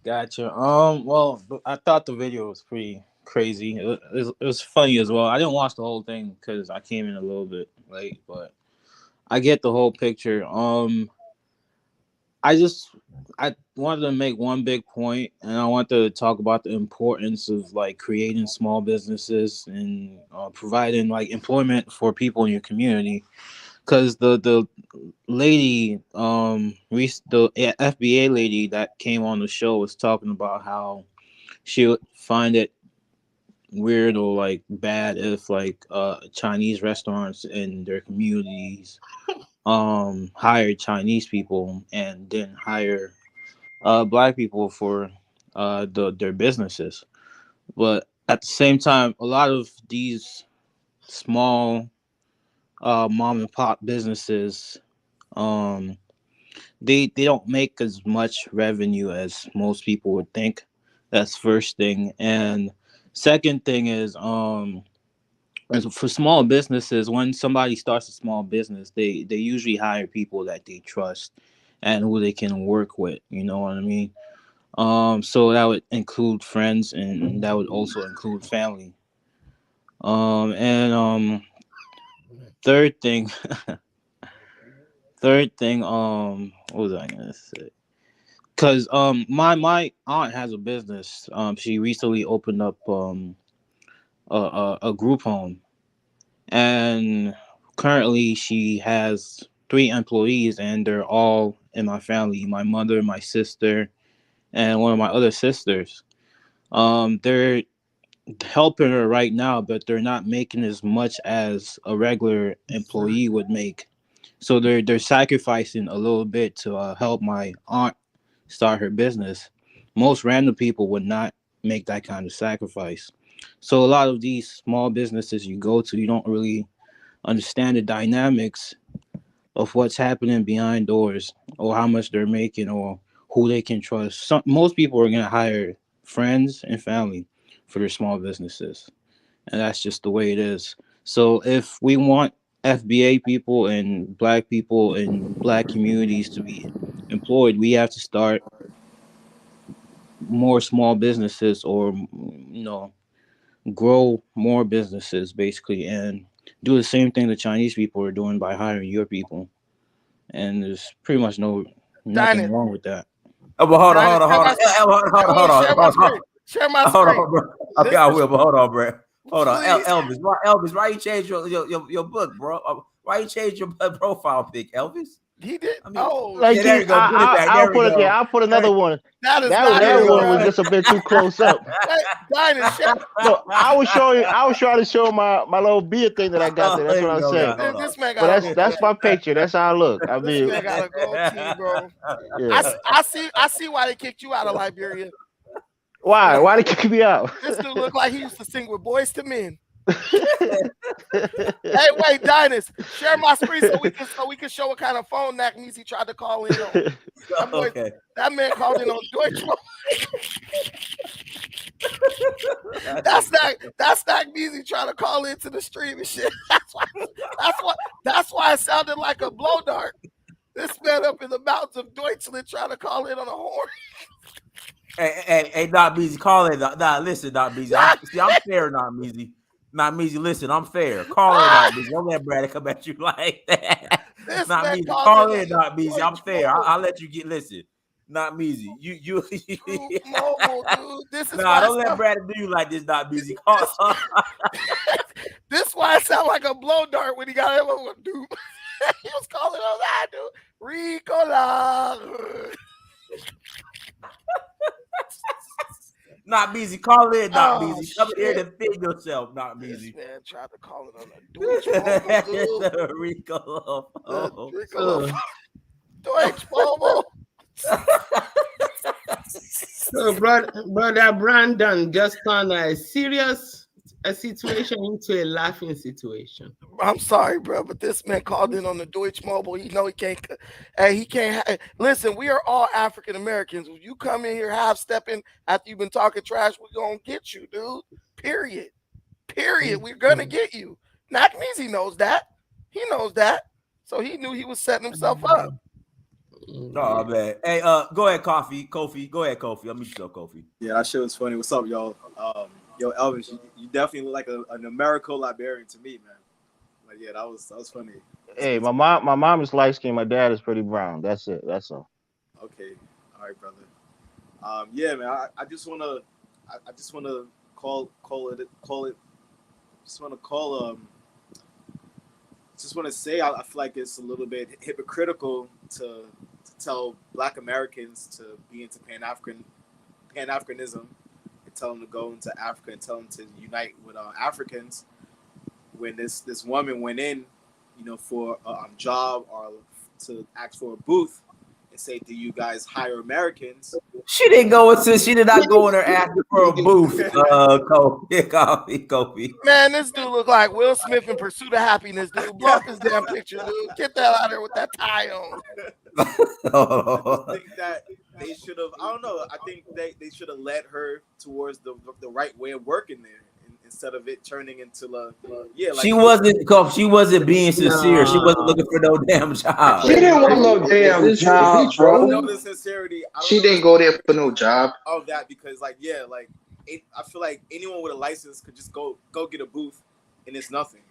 Gotcha. Well, I thought the video was pretty crazy. It was funny as well. I didn't watch the whole thing because I came in a little bit late, but I get the whole picture. I wanted to make one big point, and I wanted to talk about the importance of like creating small businesses and providing like employment for people in your community. Because the lady, the FBA lady that came on the show was talking about how she would find it weird or like bad if like Chinese restaurants in their communities hired Chinese people and didn't hire black people for their businesses. But at the same time, a lot of these small mom and pop businesses, they don't make as much revenue as most people would think. That's first thing. And second thing is for small businesses, when somebody starts a small business, they usually hire people that they trust and who they can work with, you know what I mean? So that would include friends, and that would also include family. Third thing, what was I gonna say? Because my aunt has a business. She recently opened up a group home, and currently she has 3 employees, and they're all in my family. My mother, my sister, and one of my other sisters. They're helping her right now, but they're not making as much as a regular employee would make. So they're sacrificing a little bit to help my aunt start her business. Most random people would not make that kind of sacrifice. So a lot of these small businesses you go to, you don't really understand the dynamics of what's happening behind doors, or how much they're making, or who they can trust. Most people are going to hire friends and family for their small businesses, and that's just the way it is. So if we want FBA people and black people in black communities to be employed, we have to start more small businesses, or grow more businesses basically, and do the same thing the Chinese people are doing by hiring your people. And there's pretty much nothing wrong with that. Oh, but hold on. Share my screen. Bro. Okay, I will, but hold on, bro. Hold on, Elvis. Why you changed your book, bro? Why you change your profile pic, Elvis? He did. I mean, Like yeah, there you go. Put it back. There we go. I'll put another one. That is That not There it, you one go. was bro. just a bit too close up. Wait, Dinus, share. No, I was trying to show my little beard thing that I got there. That's There what you I'm go, saying. guys. Hold This on. man But got a that's my picture. That's how I look. I this mean, man got a goatee, bro. yeah. I see why they kicked you out of Liberia. Why? Why they kick me out? This dude looked like he used to sing with Boys to Men. Hey, wait, Dinus, share my screen so we can show what kind of phone Knack Meezy tried to call in on. Okay. That man called in on Deutsche. That's not Meezy trying to call into the stream and shit. That's why it sounded like a blow dart. This man up in the mountains of Deutschland trying to call in on a horn. Hey, Doc Beezy, call in. Nah, listen, Doc Beezy. I'm fair, Doc Beezy. Not Meezy, listen, I'm fair. Call in, Doc Beezy. Don't let Brad come at you like that. Not Meezy. Call in, Doc Beezy. I'm fair. I'll let you get. Listen, not Meezy. You. Mobile, dude. This is Nah, don't let Brad do you like this, Doc Beezy. This why it sound like a blow dart when he got him over dude. He was calling on that dude. Ricola. Not Beezy. Call in, Not Oh, Beezy. Come here shit. to defend yourself, Not Beezy. This man tried to call it on a Deutsch mobile, dude. Rico. Deutsch mobile. So, brother Brandon just turned a serious situation into a laughing situation. I'm sorry, bro, but this man called in on the Deutsch Mobile. You know he can't. Hey, he can't. Listen, we are all African Americans. When you come in here half stepping after you've been talking trash, we're gonna get you, dude. Period. We're gonna get you. Knack Meezy knows that. He knows that. So he knew he was setting himself up. Oh man. Hey, go ahead, Kofi. Go ahead, Kofi. I'll meet you, Kofi. Yeah, that shit was funny. What's up, y'all? Yo, Elvis, you definitely look like a numerical librarian to me, man. Like, yeah, that was funny. Hey, my mom is light skinned. My dad is pretty brown. That's it. That's all. Okay, all right, brother. Yeah, man. I just wanna call it. Just want to say I feel like it's a little bit hypocritical to tell Black Americans to be into Pan-Africanism and tell them to go into Africa and tell them to unite with Africans when this woman went in, for a job or to ask for a booth and say, "Do you guys hire Americans?" She did not go in there asking for a booth. Kofi. Man, this dude look like Will Smith in Pursuit of Happiness, dude. Blow up his damn picture, dude. Get that out of there with that tie on. I think that they should have. I don't know. I think they should have led her towards the right way of working there instead of it turning into like she wasn't being sincere. She wasn't looking for no damn job. She didn't want no damn job, bro. No, the sincerity. She didn't go there for no job. Of that because I feel like anyone with a license could just go get a booth and it's nothing.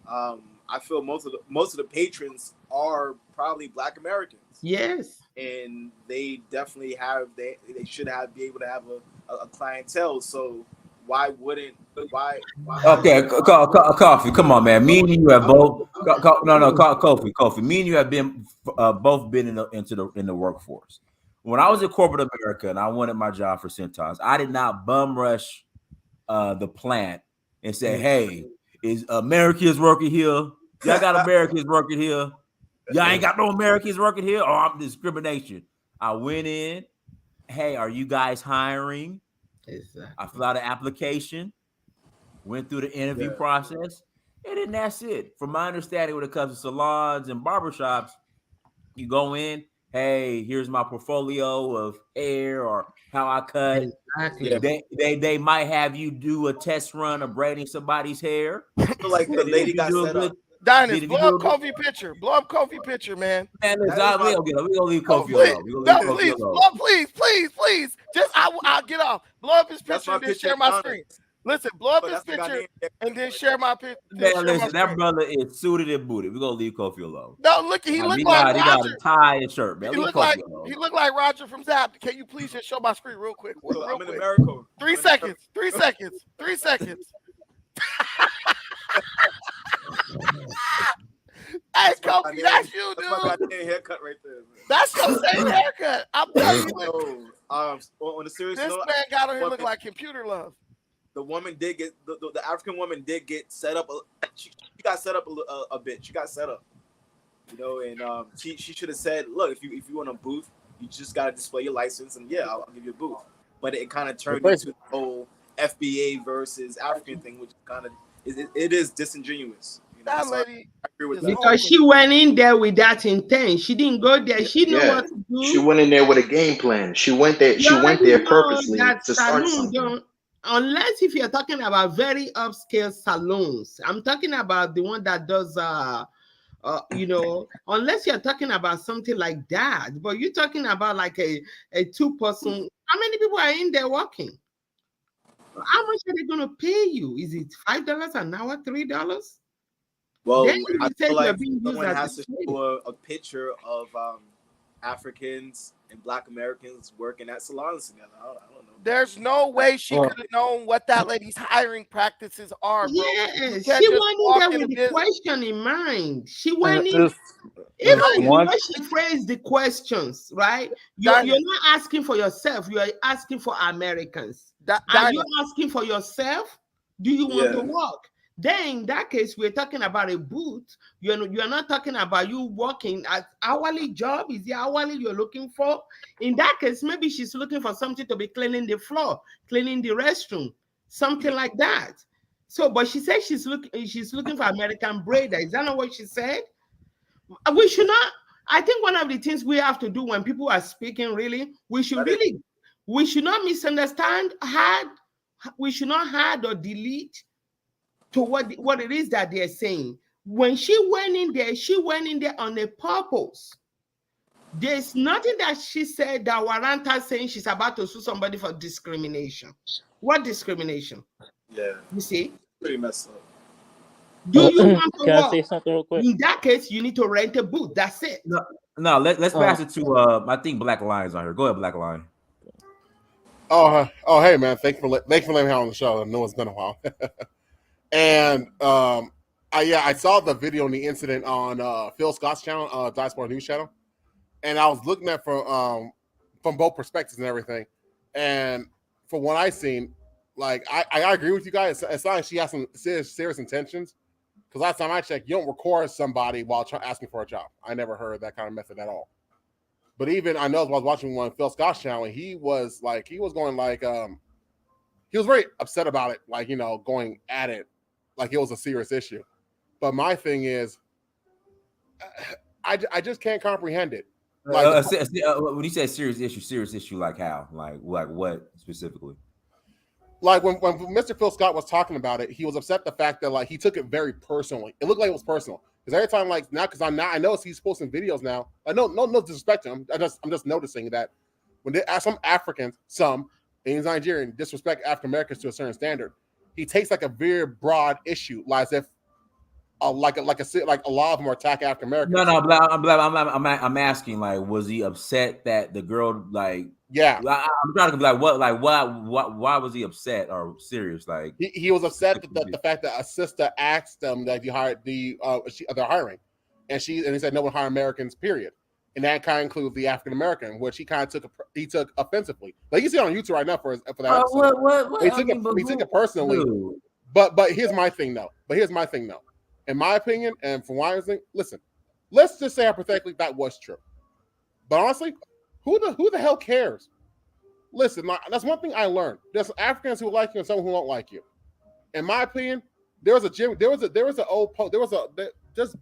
I feel most of the patrons are probably Black Americans. Yes, and they definitely they should be able to have a clientele. So why wouldn't Okay, Coffee. Come on, man. Me and you have both. Kofi. Me and you have been both been in the workforce. When I was in corporate America and I wanted my job for Centos, I did not bum rush the plant and say, "Hey, is Americans working here? Y'all got Americans working here? Y'all ain't got no Americans working here? Or I'm discrimination." I went in. Hey, are you guys hiring? Exactly. I filled out an application, went through the interview process, and then that's it. From my understanding, when it comes to salons and barbershops, you go in, hey, here's my portfolio of hair or how I cut. Exactly. They might have you do a test run of braiding somebody's hair. Like the lady got set up. Dinus, blow up Kofi picture. Blow up Kofi picture, man. Man, we're gonna leave Kofi alone. Please. Just I'll get off. Blow up his picture and then share my screen. Listen, blow up his picture and then share my picture. Man, listen, that brother is suited and booted. We're gonna leave Kofi alone. No, look, he looked like he got a tie and shirt, man. He looked like Roger from Zap. Can you please just show my screen real quick? I'm in America. 3 seconds. Kofi, that's you, That's my dude. goddamn haircut right there. Man. That's your same haircut. I'm telling you. So, on a serious This note, man got on here woman- look like computer love. the woman did get the African woman did get set up. She got set up a bit. She got set up, you know, and she should have said, look, if you want a booth, you just gotta display your license, and yeah, I'll give you a booth. But it kind of turned into the whole FBA versus African thing, which kind of it is disingenuous. You know, That so lady I agree with that. Because she went in there with that intent. She didn't go there. She knew Yeah, what to do. she went in there with a game plan. She went there. You She went already there know purposely that to start saloon something. don't, unless if you're talking about very upscale salons. I'm talking about the one that does you know, unless you're talking about something like that. But you're talking about like a two-person. How many people are in there working? How much are they going to pay you? Is it $5 an hour, $3? Well, Then you I say feel you're like being used someone as has a to slave. show a picture of Africans and Black Americans working at salons together. I don't know. There's no way she could have known what that lady's hiring practices are, bro. Yes, can't she just went in walk there in with the the business. question in mind. She went in, There's even the one. way she phrased the questions, right? You're not asking for yourself, you are asking for Americans. Are you asking for yourself? Do you want to Yeah. work? Then in that case, we're talking about a booth. You're not talking about you working at hourly job. Is the hourly you're looking for? In that case, maybe she's looking for something to be cleaning the floor, cleaning the restroom, something like that. So, but she said she's looking for American braider. Is that not what she said? We should not. I think one of the things we have to do when people are speaking, really, we should not misunderstand, we should not hide or delete to what it is that they're saying. When she went in there on a purpose. There's nothing that she said that warrant her saying she's about to sue somebody for discrimination. What discrimination? Yeah. You see? Pretty messed up. Do you want to Can I work? say something real quick? In that case, you need to rent a booth. That's it. No, let's pass it to I think Black Lion's on here. Go ahead, Black Lion. Oh, hey man, thanks for letting me on the show. I know it's been a while. And I saw the video and the incident on Phil Scott's channel, Diaspora News channel, and I was looking at from both perspectives and everything. And from what I seen, like I agree with you guys. It's not like she has some serious intentions. Because last time I checked, you don't record somebody while asking for a job. I never heard that kind of method at all. But even I know I was watching one Phil Scott's channel, and he was going like he was very upset about it, like, you know, going at it like it was a serious issue. But my thing is, I just can't comprehend it. Like when you say serious issue, like how, like what specifically? Like when Mr. Phil Scott was talking about it, he was upset the fact that like he took it very personally. It looked like it was personal because every time like now, because I notice he's posting videos now. I no disrespect him. I'm just noticing that when some Africans, and he's Nigerian, disrespect African Americans to a certain standard, he takes like a very broad issue, like as if like a lot of them are attacking African Americans. No, I'm asking, like, was he upset that the girl, like, yeah, I'm trying to be like, why was he upset or serious? Like, he was upset that the fact that a sister asked them that you hired they're hiring, and he said no one hire Americans, period, and that kind of includes the African American, which he kind of took offensively. Like you see it on YouTube right now for that episode. He took it personally. Dude. But here's my thing though. In my opinion, and from what I think, listen, let's just say hypothetically that was true. But honestly, who the hell cares? Listen, that's one thing I learned. There's Africans who like you and some who don't like you. In my opinion, there was an old post. Just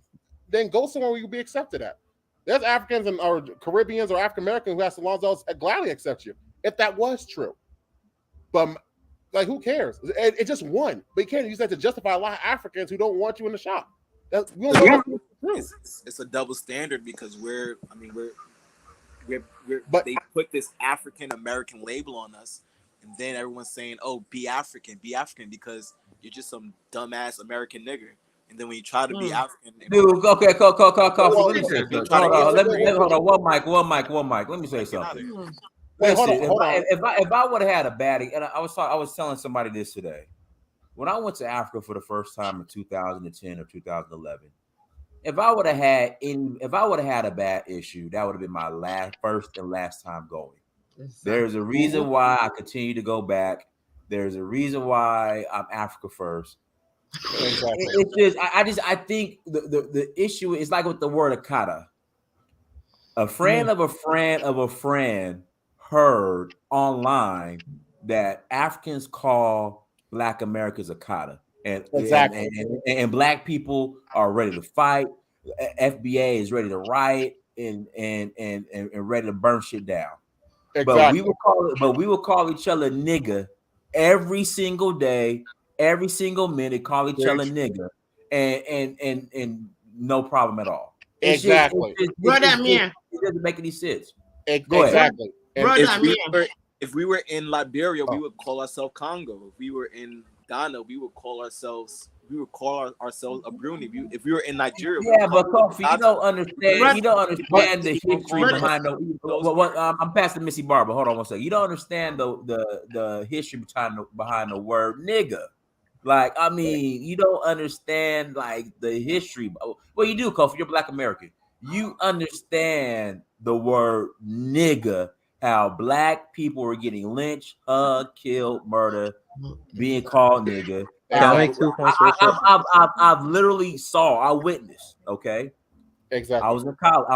then go somewhere where you'll be accepted at. There's Africans or Caribbeans or African Americans who have salons that gladly accept you if that was true. But like, who cares? It just won. But you can't use that to justify a lot of Africans who don't want you in the shop. It's a double standard because they put this African American label on us, and then everyone's saying, "Oh, be African because you're just some dumbass American nigger." And then when you try to be African, dude, okay, let me say something. Hold on, one mic. Let me say something. Listen, if I would have had a baddie, and I was telling somebody this today, when I went to Africa for the first time in 2010 or 2011, if I would have had a bad issue, that would have been my first and last time going. There's a reason why I continue to go back. There's a reason why I'm Africa first. Exactly. It's just I think the issue is like with the word akata. A friend of a friend of a friend heard online that Africans call Black Americans akata, Exactly. and Black people are ready to fight. FBA is ready to riot and ready to burn shit down. But we Exactly. will call each other nigga every single day, every single minute. Call each other nigga, and no problem at all. Exactly. It doesn't make any sense. Go ahead. Exactly. If we were in Liberia, we would call ourselves Congo. If we were in Ghana, we would call ourselves a Bruni. If we were in Nigeria, yeah, but Kofi, you don't understand the history behind I'm passing Missy Barber. Hold on one second. You don't understand the history behind the word nigga. Like, I mean, you don't understand like the history. Well, you do, Kofi. You're Black American. You understand the word nigga, how Black people were getting lynched, killed, murdered, being called nigga. Can I make 2 points real quick? I've literally I witnessed. Okay, exactly. I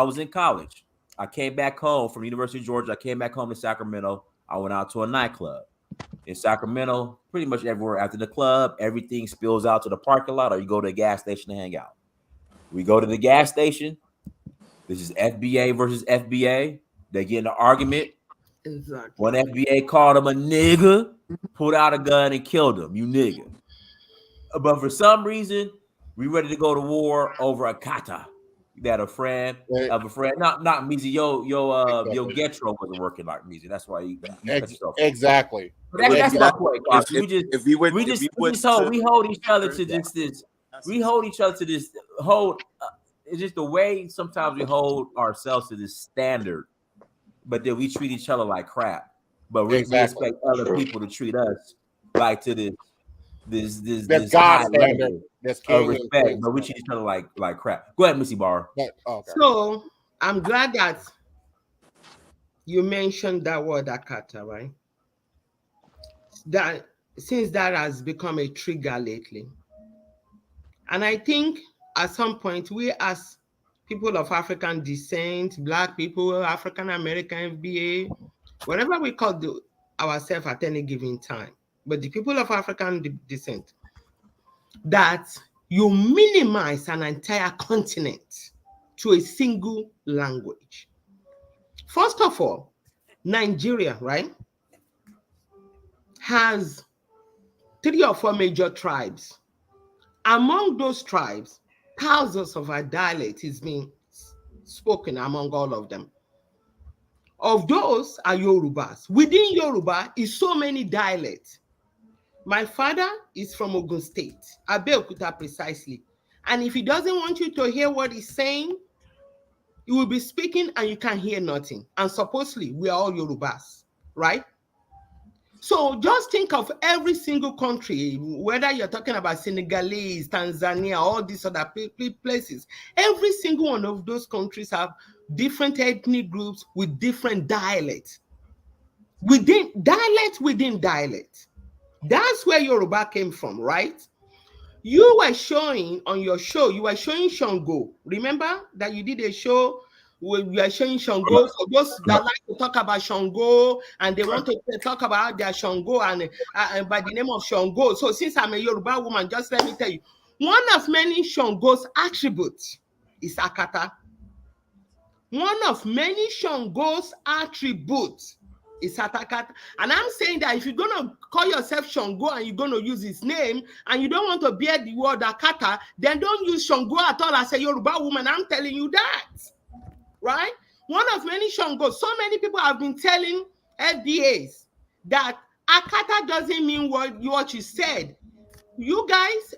was in college. I came back home from University of Georgia. I came back home to Sacramento. I went out to a nightclub in Sacramento. Pretty much everywhere after the club, everything spills out to the parking lot, or you go to a gas station to hang out. We go to the gas station. This is FBA versus FBA. They get in an argument. Exactly. One FBA called him a nigga, pulled out a gun and killed him. You nigga. But for some reason, we ready to go to war over a kata. That a friend of a friend, not Mizi. Yo, Getro wasn't working like Mizi. That's why you cut yourself. Exactly. That's my point. We hold each other to this. We hold each other to this it's just the way sometimes we hold ourselves to this standard, but then we treat each other like crap. But we expect other people to treat us like to this God high standard, this king of respect, but we treat each other like crap. Go ahead, Missy Barr. Okay. So I'm glad that you mentioned that word akata, right? That since that has become a trigger lately. And I think at some point we as people of African descent, Black people, African American, FBA, whatever we call ourselves at any given time, but the people of African descent, that you minimize an entire continent to a single language. First of all, Nigeria, right, has 3 or 4 major tribes. Among those tribes, thousands of our dialect is being spoken among all of them. Of those are Yorubas. Within Yoruba is so many dialects. My father is from Ogun State, Abeokuta precisely. And if he doesn't want you to hear what he's saying, he will be speaking and you can't hear nothing. And supposedly we are all Yorubas, right? So just think of every single country, whether you're talking about Senegalese, Tanzania, all these other places, every single one of those countries have different ethnic groups with different dialects. Within dialect. That's where Yoruba came from, right? You were showing on your show, you were showing Shango. Remember that you did a show where you are showing Shango. For those that like to talk about Shango and they want to talk about their Shango and by the name of Shango. So since I'm a Yoruba woman, just let me tell you, one of many Shango's attributes is Akata. One of many Shango's attributes is Akata. And I'm saying that if you're going to call yourself Shango and you're going to use his name and you don't want to bear the word Akata, then don't use Shango at all as a Yoruba woman. I'm telling you that. Right? One of many Shangos. So many people have been telling FBAs that Akata doesn't mean what you said. You guys,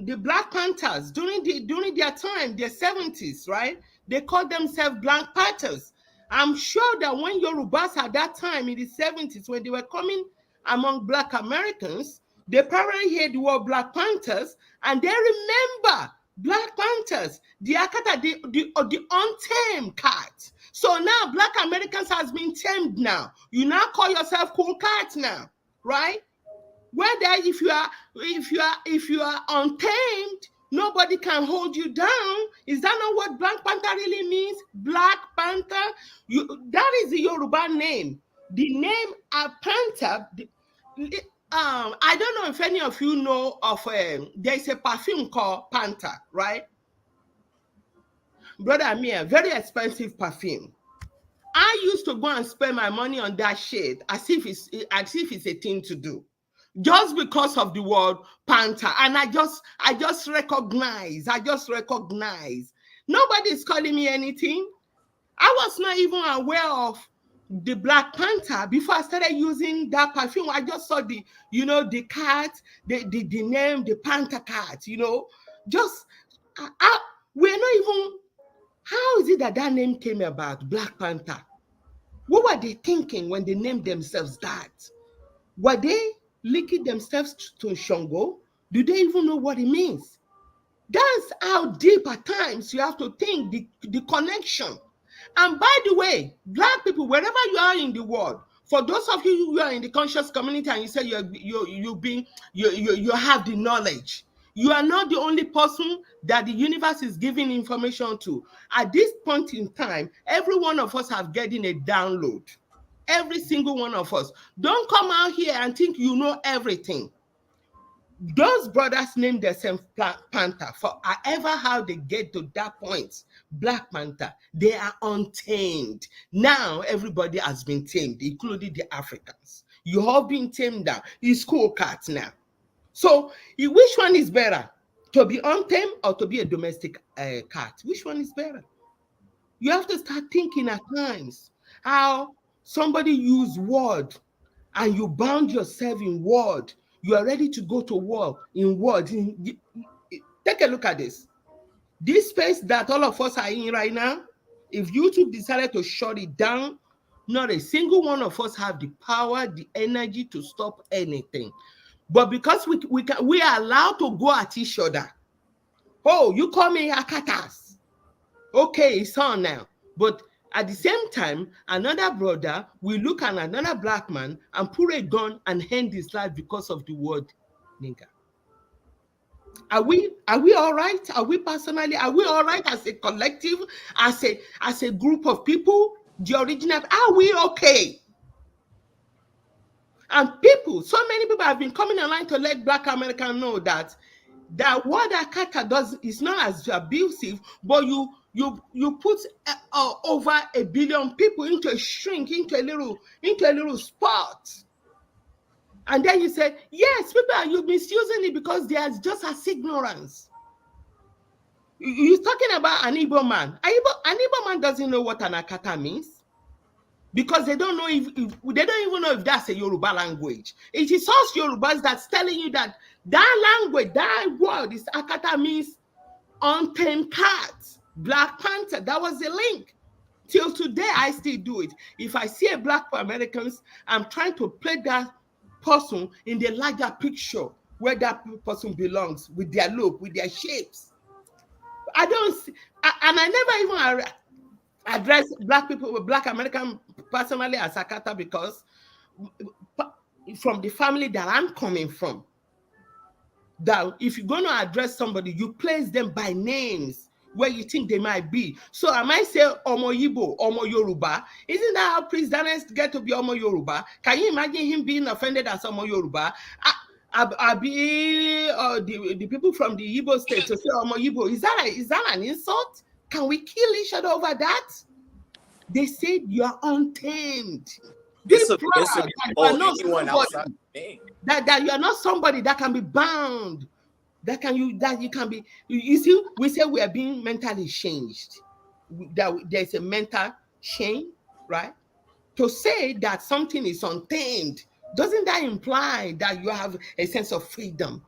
the Black Panthers, during their time, their 70s, right? They called themselves Black Panthers. I'm sure that when Yorubas at that time in the 70s, when they were coming among Black Americans, they probably heard the word Black Panthers and they remember Black Panthers, the Akata, the untamed cats. So now Black Americans has been tamed now. You now call yourself cool cats now, right? Whether if you are untamed, nobody can hold you down. Is that not what Black Panther really means? Black Panther, that is the Yoruba name. The name Panther. I don't know if any of you know of there's a perfume called Panther, right? Brother Amir, very expensive perfume. I used to go and spend my money on that shit as if it's a thing to do, just because of the word Panther. And I just recognize. Nobody's calling me anything. I was not even aware of the Black Panther before I started using that perfume. I just saw the cat, the name, the Panther cat, just we're not even. How is it that name came about, Black Panther? What were they thinking when they named themselves that? Were they linking themselves to Shango? Do they even know what it means? That's how deep at times you have to think the connection. And by the way, Black people, wherever you are in the world, for those of you who are in the conscious community and you say you have the knowledge, you are not the only person that the universe is giving information to. At this point in time, every one of us have getting a download. Every single one of us. Don't come out here and think you know everything. Those brothers named themselves Panther for however how they get to that point. Black Panther, they are untamed. Now everybody has been tamed, including the Africans. You have been tamed down. It's cool cats now. So which one is better? To be untamed or to be a domestic cat? Which one is better? You have to start thinking at times how somebody used word and you bound yourself in word. You are ready to go to war in word. Take a look at this. This space that all of us are in right now, if YouTube decided to shut it down, not a single one of us have the power, the energy to stop anything. But because we are allowed to go at each other. Oh, you call me Akatas. Okay, it's on now. But at the same time, another brother will look at another Black man and pull a gun and end his life because of the word nigger. Are we all right? Are we all right as a collective, as a group of people? The original, are we okay? And so many people have been coming online to let Black Americans know that what Akata does is not as abusive, but you put over 1 billion people into a shrink, into a little spot. And then you say, yes, people are misusing it because there's just as ignorance. You're talking about an Igbo man. An Igbo man doesn't know what an Akata means. Because they don't know they don't even know if that's a Yoruba language. It is us Yorubas that's telling you that language, that word is Akata means untamed cats, Black Panther. That was the link. Till today, I still do it. If I see a Black Americans, I'm trying to play that person in the larger picture where that person belongs, with their look, with their shapes. I don't see, and I never even address Black people, Black American personally as Akata, because from the family that I'm coming from, that if you're going to address somebody, you place them by names where you think they might be. So I might say Omo Yibo, Omo Yoruba. Isn't that how Prince Daniel get to be Omo Yoruba? Can you imagine him being offended as Omo Yoruba? The people from the Igbo state to say Omo Yibo, is that an insult? Can we kill each other over that? They said you are untamed. Be proud that you are not somebody, that you are not somebody that can be bound, that you can be. You see, we say we are being mentally changed. That there's a mental shame, right? To say that something is untamed, doesn't that imply that you have a sense of freedom?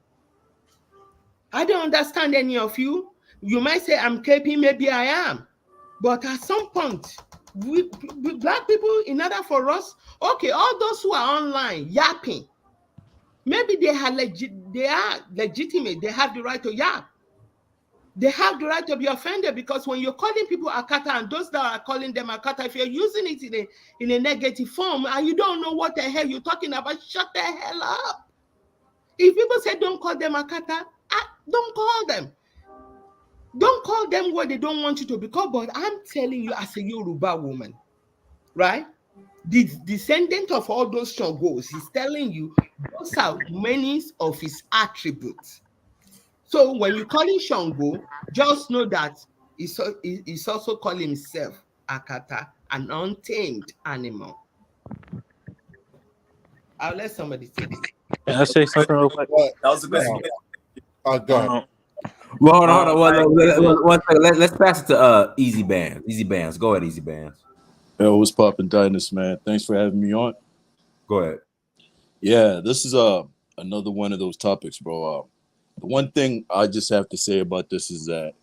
I don't understand any of you. You might say I'm KP, maybe I am, but at some point, Black people, in order for us, okay, all those who are online yapping, maybe they are legitimate, they have the right to yap. they have the right to be offended, because when you're calling people Akata and those that are calling them Akata, if you're using it in a negative form and you don't know what the hell you're talking about, shut the hell up. If people say don't call them Akata, don't call them. Don't call them what they don't want you to be called. But I'm telling you, as a Yoruba woman, right? The descendant of all those Shangos is telling you those are many of his attributes. So when you call him Shango, just know that he's also calling himself Akata, an untamed animal. I'll let somebody take it. Can I say something real quick? That was a good. Go ahead. Well, hold on. I agree with- One second. Let's pass it to Easy Bands. Easy Bands. Go ahead, Easy Bands. Yo, what's poppin', Dynast, man? Thanks for having me on. Go ahead. Yeah, this is another one of those topics, bro. The one thing I just have to say about this is that,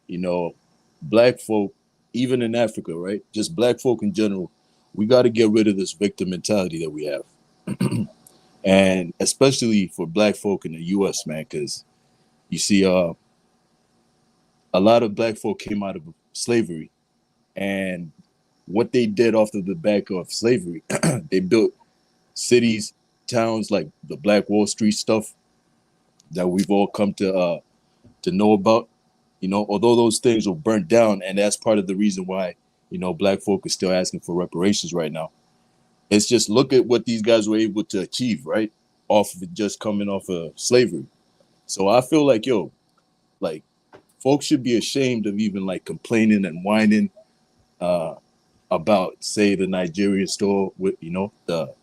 you know, black folk, even in Africa, right? Just black folk in general, we got to get rid of this victim mentality that we have. And especially for black folk in the US, man, because you see, a lot of black folk came out of slavery, and what they did off of the back of slavery, they built cities, towns like the Black Wall Street stuff that we've all come to know about. You know, although those things were burnt down, and that's part of the reason why, you know, black folk are still asking for reparations right now. It's just look at what these guys were able to achieve, right? Off of just coming off of slavery. So I feel like, yo, like, folks should be ashamed of even like complaining and whining about, say, the Nigerian store with, the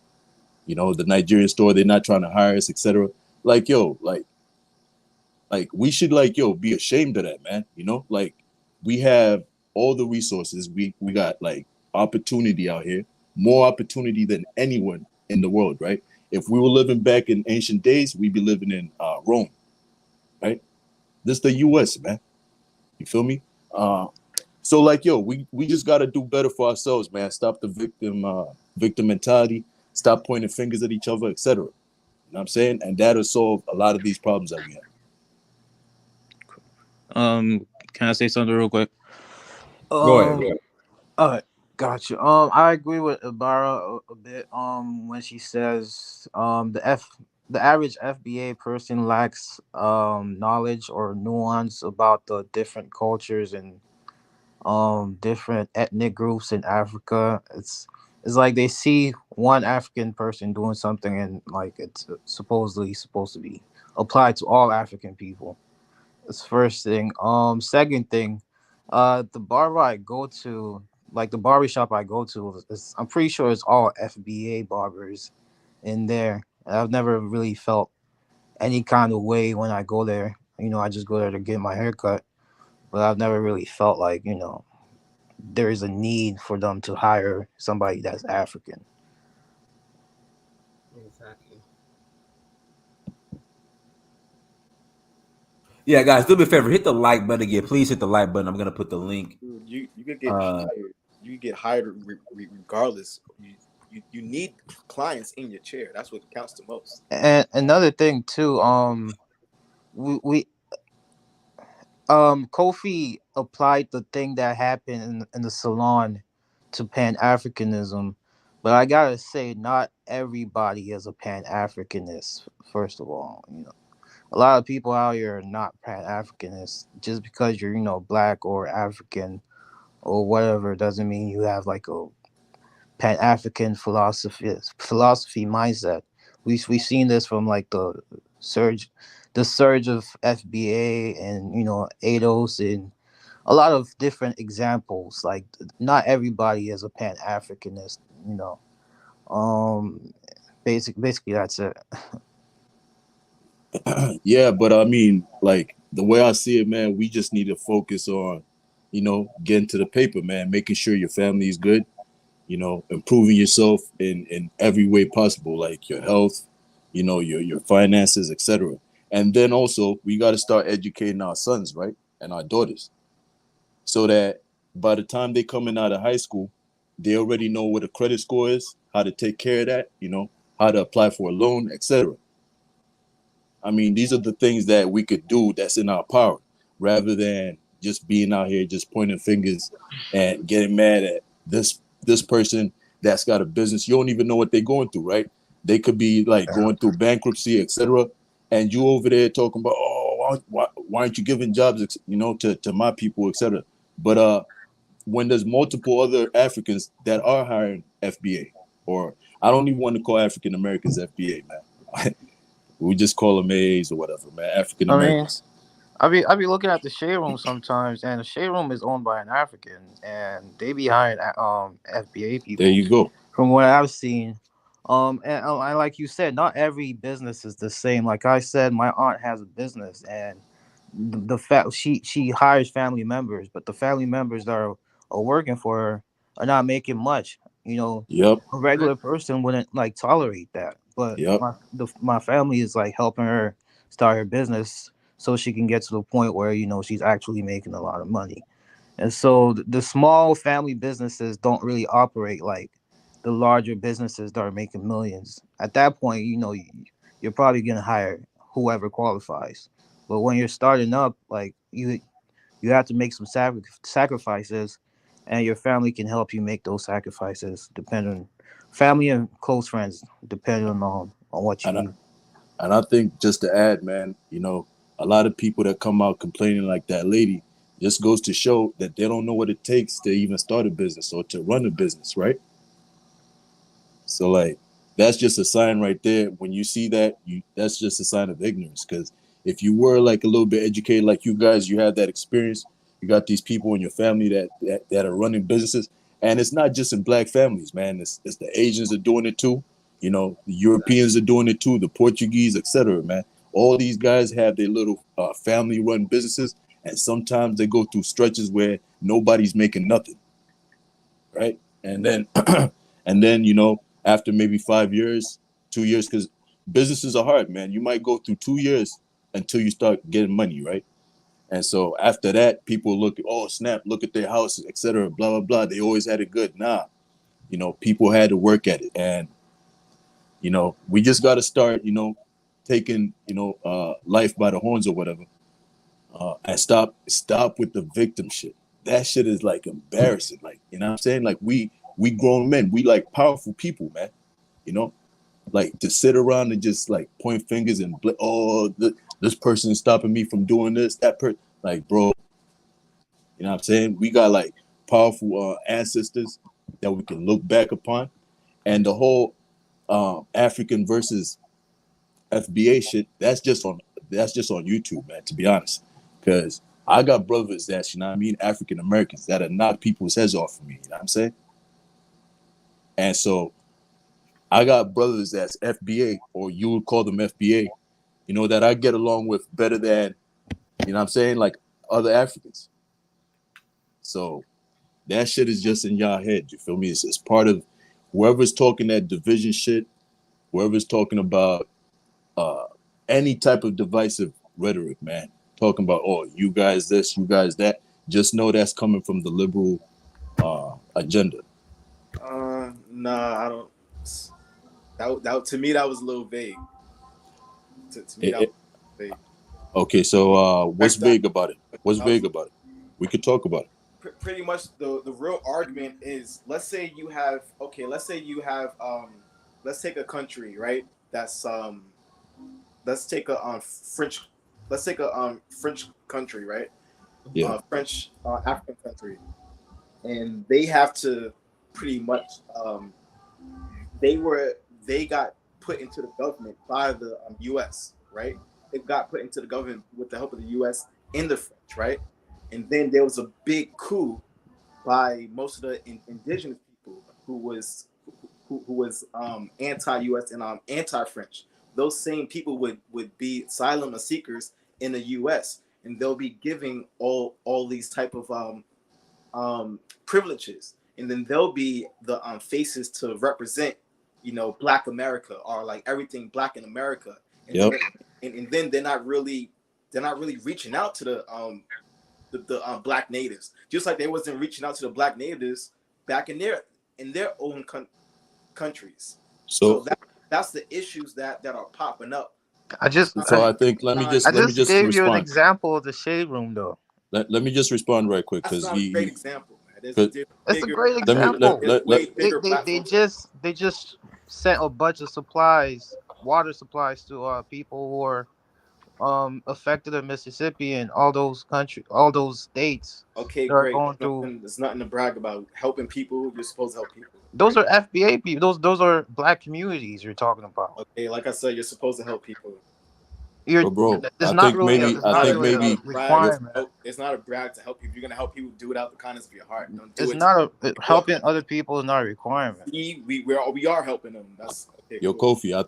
Nigerian store, they're not trying to hire us, etc. Like, yo, like we should be ashamed of that, man. You know, like we have all the resources. We got like opportunity out here, more opportunity than anyone in the world, right? If we were living back in ancient days, we'd be living in Rome, right? This is the US, man. You feel me? So like, yo, we just got to do better for ourselves, man. Stop the victim mentality. Stop pointing fingers at each other, etc. You know what I'm saying? And that'll solve a lot of these problems that we have. Can I say something real quick? Go ahead. All right, gotcha. I agree with Ibarra a bit. When she says the average FBA person lacks knowledge or nuance about the different cultures and different ethnic groups in Africa. It's like they see one African person doing something and like it's supposedly supposed to be applied to all African people. That's first thing. Second thing, the barber I go to, like the barbershop I go to, I'm pretty sure it's all FBA barbers in there. And I've never really felt any kind of way when I go there. You know, I just go there to get my hair cut, but I've never really felt like, you know, there is a need for them to hire somebody that's African. Exactly. Yeah, guys, do me a favor. Hit the like button again. Please hit the like button. I'm gonna put the link. Dude, you could get hired. You could get hired regardless. You need clients in your chair. That's what counts the most. And another thing too, we Kofi applied the thing that happened in the salon to Pan-Africanism, but I gotta say, not everybody is a Pan-Africanist. First of all, you know, a lot of people out here are not Pan-Africanists. Just because you're, you know, black or African or whatever doesn't mean you have like a Pan-African philosophy mindset. We've seen this from like the surge of FBA and, you know, ADOS and a lot of different examples. Like not everybody is a Pan-Africanist, you know. Basically that's it. Yeah, but I mean, like the way I see it, man, we just need to focus on, you know, getting to the paper, man, making sure your family is good, you know, improving yourself in every way possible, like your health, you know, your finances, etc. And then also we got to start educating our sons, right, and our daughters, so that by the time they coming out of high school, they already know what a credit score is, how to take care of that, you know, how to apply for a loan, etc. I mean, these are the things that we could do that's in our power. rather than just being out here just pointing fingers and getting mad at this person that's got a business. You don't even know what they're going through, right? They could be like going through bankruptcy, etc. And you over there talking about, oh, why aren't you giving jobs, to my people, etc. But when there's multiple other Africans that are hiring FBA, or I don't even want to call African Americans FBA, man. We just call them AAs or whatever, man. African I mean, Americans. I be looking at the shade room sometimes, and the shade room is owned by an African, and they be hiring FBA There people. you go. From what I've seen, and like you said, not every business is the same. Like I said, my aunt has a business, and the fact she hires family members, but the family members that are working for her are not making much. Yep. A regular person wouldn't like tolerate that, but Yep. my family is like helping her start her business so she can get to the point where she's actually making a lot of money. And so the small family businesses don't really operate like the larger businesses that are making millions. At that point, you're probably gonna hire whoever qualifies. But when you're starting up, like you have to make some sacrifices, and your family can help you make those sacrifices. Depending, family and close friends, depending on what you And I, need. and I think just to add, man, a lot of people that come out complaining like that lady just goes to show that they don't know what it takes to even start a business or to run a business, right? So like that's just a sign right there. When you see that, that's just a sign of ignorance. Because if you were like a little bit educated, like you guys, you have that experience. You got these people in your family that are running businesses, and it's not just in black families, man. It's the Asians are doing it too. The Europeans are doing it too. The Portuguese, etc. Man, all these guys have their little family-run businesses, and sometimes they go through stretches where nobody's making nothing, right? And then, and then after maybe 5 years, 2 years, because businesses are hard, man. You might go through 2 years until you start getting money, right? And so after that, people look, oh snap, look at their house, etc. Blah blah blah. They always had it good. Nah, people had to work at it, and we just got to start, taking life by the horns or whatever, and stop with the victim shit. That shit is like embarrassing. Like, you know what I'm saying? Like we grown men, we like powerful people, man. You know, like to sit around and just like point fingers and this person is stopping me from doing this. That person, like, bro, you know what I'm saying? We got like powerful ancestors that we can look back upon, and the whole African versus FBA shit. That's just on YouTube, man. To be honest, because I got brothers African Americans that have knocked people's heads off for me. You know what I'm saying? And so I got brothers that's FBA, or you would call them FBA, that I get along with better than, what I'm saying, like other Africans. So that shit is just in y'all head. You feel me? It's part of whoever's talking that division shit, whoever's talking about any type of divisive rhetoric, man. Talking about, oh, you guys this, you guys that. Just know that's coming from the liberal agenda. Nah, I don't. That to me that was a little vague. To me that was vague. Okay, so what's vague about it? What's vague about it? We could talk about it. Pretty much the real argument is, let's say you have let's take a country, right? That's let's take a French country, right? Yeah. French African country, and they have to pretty much they got put into the government by the U.S., right? It got put into the government with the help of the U.S. and the French, right? And then there was a big coup by most of the indigenous people who was anti-U.S. and anti-French. Those same people would be asylum seekers in the U.S. and they'll be giving all these type of privileges, and then they'll be the faces to represent, Black America, or like everything Black in America. And, yep. and then they're not really reaching out to the Black natives, just like they wasn't reaching out to the Black natives back in their own countries. So that's the issues that are popping up I just So I think let me I let me just just gave you an respond. example of the shade room though. Let me just respond right quick That's because not a great example, man. There's cause It's a bigger. great let me example. Way They bigger they they platforms. just sent a bunch of supplies, water supplies to people who are affected in Mississippi and all those states Okay, that are great. going through. There's nothing to brag about. Helping people, you're supposed to help people. Those are FBA people. Those are black communities you're talking about. Okay, like I said, you're supposed to help people. You're bro, it's not really It's I not think a maybe brag. you're, requirement. It's not a brag to help people. If you're gonna help people, do it out the kindness of your heart. Don't do It's it. not helping other people is not a requirement. We are helping them. That's okay. yo, Cool. Kofi. I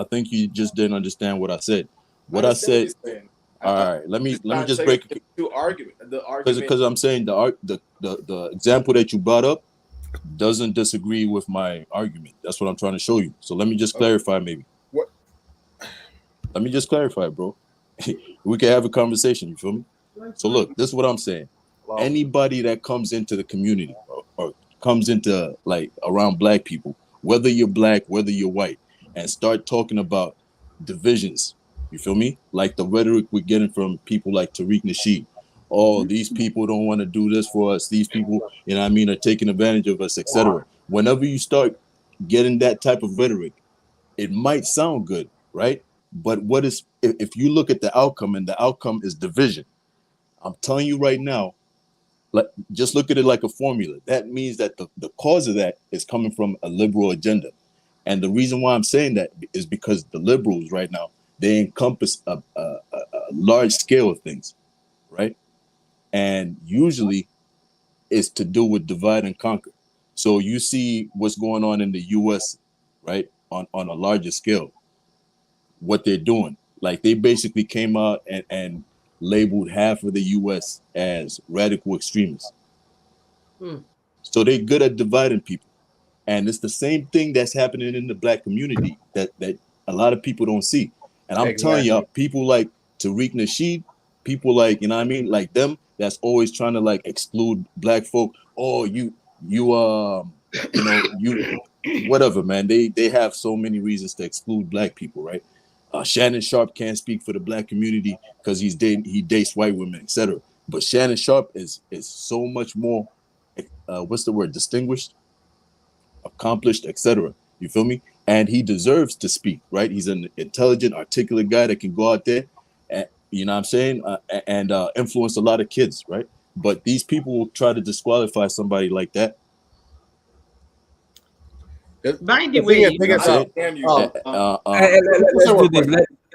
think you just didn't understand what I said. I What I understand what said. you're saying. All right, let me Just trying to just tell you break the two argument. The because argument. I'm saying the example that you brought up doesn't disagree with my argument. That's what I'm trying to show you. So let me just clarify maybe. What? Let me just clarify, bro. We can have a conversation. You feel me? So look, this is what I'm saying. Anybody that comes into the community or comes into like around black people, whether you're black, whether you're white, and start talking about divisions, you feel me? Like the rhetoric we're getting from people like Tariq Nasheed. Oh, these people don't want to do this for us. These people, you know what I mean, are taking advantage of us, etc. Whenever you start getting that type of rhetoric, it might sound good, right? But what is if you look at the outcome and the outcome is division? I'm telling you right now, like just look at it like a formula. That means that the cause of that is coming from a liberal agenda. And the reason why I'm saying that is because the liberals right now, they encompass a large scale of things, right? And usually it's to do with divide and conquer. So you see what's going on in the US, right? On a larger scale, what they're doing. Like they basically came out and labeled half of the US as radical extremists. So they're good at dividing people. And it's the same thing that's happening in the black community that a lot of people don't see. And I'm telling y'all, people like Tariq Nasheed, people like, you know what I mean, like them, that's always trying to like exclude black folk. Oh, you know, you whatever, man. They have so many reasons to exclude black people, right? Shannon Sharp can't speak for the black community because he dates white women, etc. But Shannon Sharp is so much more what's the word, distinguished, accomplished, etc. You feel me? And he deserves to speak, right? He's an intelligent, articulate guy that can go out there, and, you know what I'm saying, and influence a lot of kids, right? But these people will try to disqualify somebody like that. By the way, You know what I'm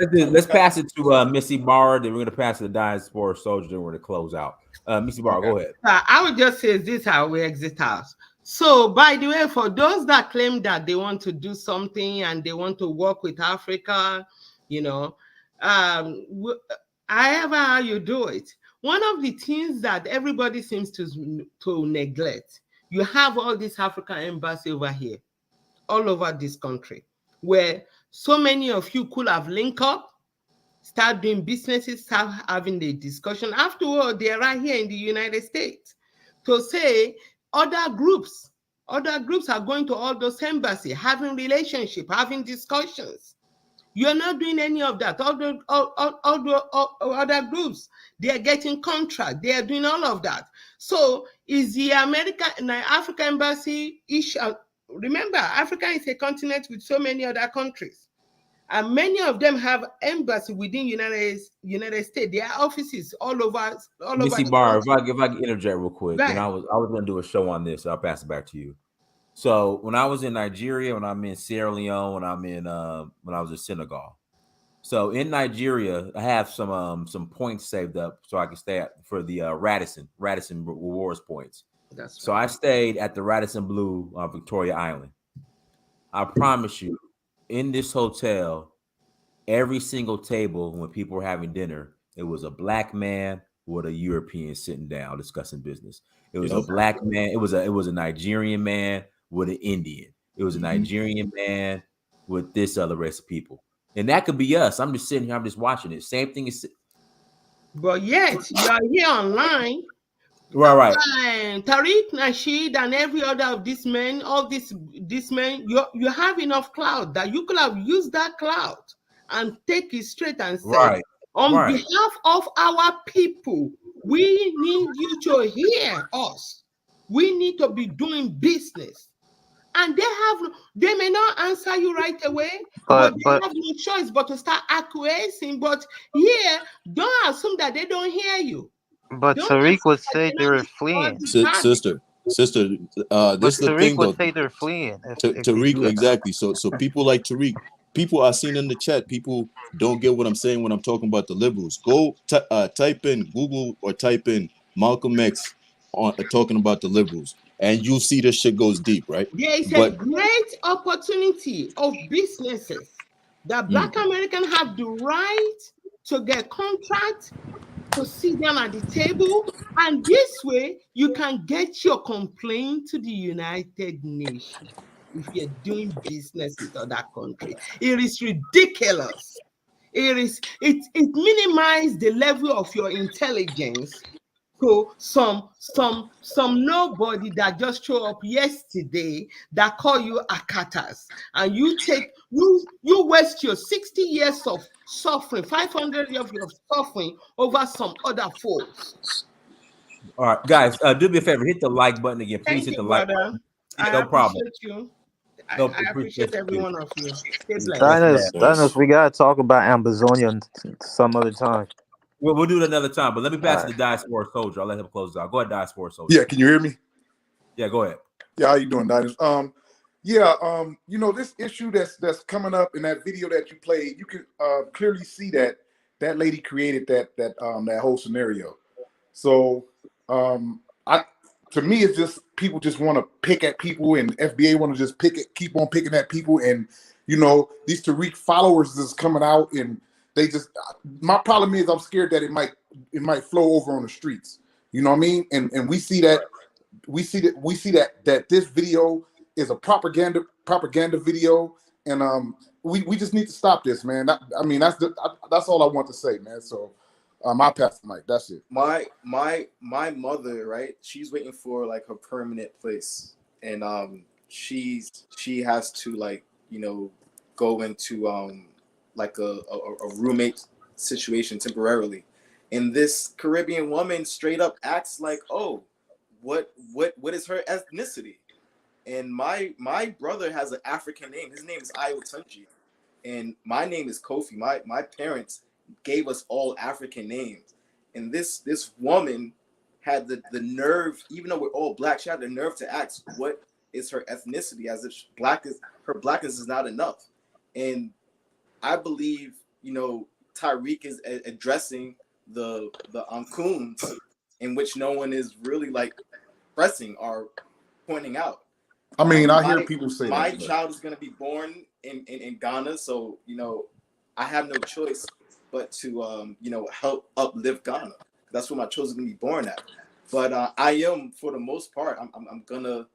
saying? Let's pass it to Missy Barr. Then we're gonna pass it to Diaspora Soldier. Then we're gonna close out. Missy Barr, go ahead. I would just say this how we exit house. So, by the way, for those that claim that they want to do something and they want to work with Africa, you know, however how you do it, one of the things that everybody seems to neglect, you have all this African embassy over here, all over this country, where so many of you could have linked up, start doing businesses, start having the discussion. After all, they are right here in the United States to say other groups are going to all those embassies, having relationship, having discussions. You're not doing any of that. All the other groups, they are getting contract. They are doing all of that. So is the African embassy issue? Remember, Africa is a continent with so many other countries. And many of them have embassy within United States. There are offices all over. Missy Barr, if I can interject real quick, right. and I was going to do a show on this. So I'll pass it back to you. So when I was in Nigeria, when I'm in Sierra Leone, when I was in Senegal. So in Nigeria, I have some points saved up so I can stay for the Radisson rewards points. So I stayed at the Radisson Blue on Victoria Island. I promise you, in this hotel, every single table when people were having dinner, it was a black man with a European sitting down discussing business. It was a black man. It was a Nigerian man with an Indian. It was a Nigerian man with this other race of people. And that could be us. I'm just sitting here. I'm just watching it. Same thing as. But yet you are here online. Right. Tariq Nasheed and every other of these men, all these men, you have enough clout that you could have used that clout and take it straight and say, Right. on Right. behalf of our people, we need you to hear us. We need to be doing business. And they may not answer you right away, but they have no choice but to start acquiescing. But here, don't assume that they don't hear you. But Don't Tariq assume would that say they're they not were fleeing. Sister, But this is the Tariq thing would though. say they're fleeing if they Tariq, do that. exactly. So people like Tariq, people I've seen in the chat, people don't get what I'm saying when I'm talking about the liberals. Go type in Google or type in Malcolm X on talking about the liberals, and you'll see this shit goes deep, right? There is a But great opportunity of businesses that Black Americans have the right to get contracts, to sit down at the table, and this way you can get your complaint to the United Nations if you're doing business with other countries. It is ridiculous. It minimizes the level of your intelligence to some nobody that just show up yesterday that call you akatas, and you waste your 60 years of suffering, 500 years of suffering over some other folks. All right, guys, do me a favor, hit the like button again. Please Thank hit you, the like brother. button. Yeah, I no problem. appreciate you. No, I appreciate every one of you. Stay blessed. Dinus, we gotta talk about Amazonia some other time. We'll do it another time, but let me pass All it to Diaspora Soldier. I'll let him close it out. Go ahead, Diaspora Soldier. Yeah, can you hear me? Yeah, go ahead. Yeah, how you doing, Dinus? You know, this issue that's coming up in that video that you played, you can clearly see that lady created that whole scenario. So to me, it's just people just want to pick at people, and FBA want to just keep on picking at people, and you know, these Tariq followers is coming out, and they just. My problem is I'm scared that it might flow over on the streets. You know what I mean? And we see that this video is a propaganda video, and we just need to stop this, man. That's all I want to say, man. So I pass the mic. That's it. My mother, right? She's waiting for like her permanent place, and she has to, like, you know, go into like a roommate situation temporarily, and this Caribbean woman straight up acts like, oh, what is her ethnicity? And my brother has an African name. His name is Ayotunji, and my name is Kofi. My parents gave us all African names, and this woman had the nerve, even though we're all black, she had the nerve to ask what is her ethnicity, as if her blackness is not enough. And I believe, you know, Tyreek is addressing the Ankuns, in which no one is really like pressing or pointing out. I mean, I hear people say my that. child is going to be born in Ghana, so you know, I have no choice but to you know, help uplift Ghana. That's where my children going to be born at. But I am, for the most part, I'm gonna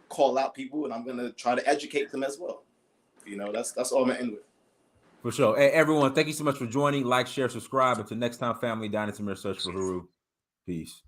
call out people, and I'm gonna try to educate them as well. You know, that's all I'm gonna end with. For sure. Hey, everyone, thank you so much for joining. Like, share, subscribe. Until next time, family, Dynasty Search for Uhuru. Peace.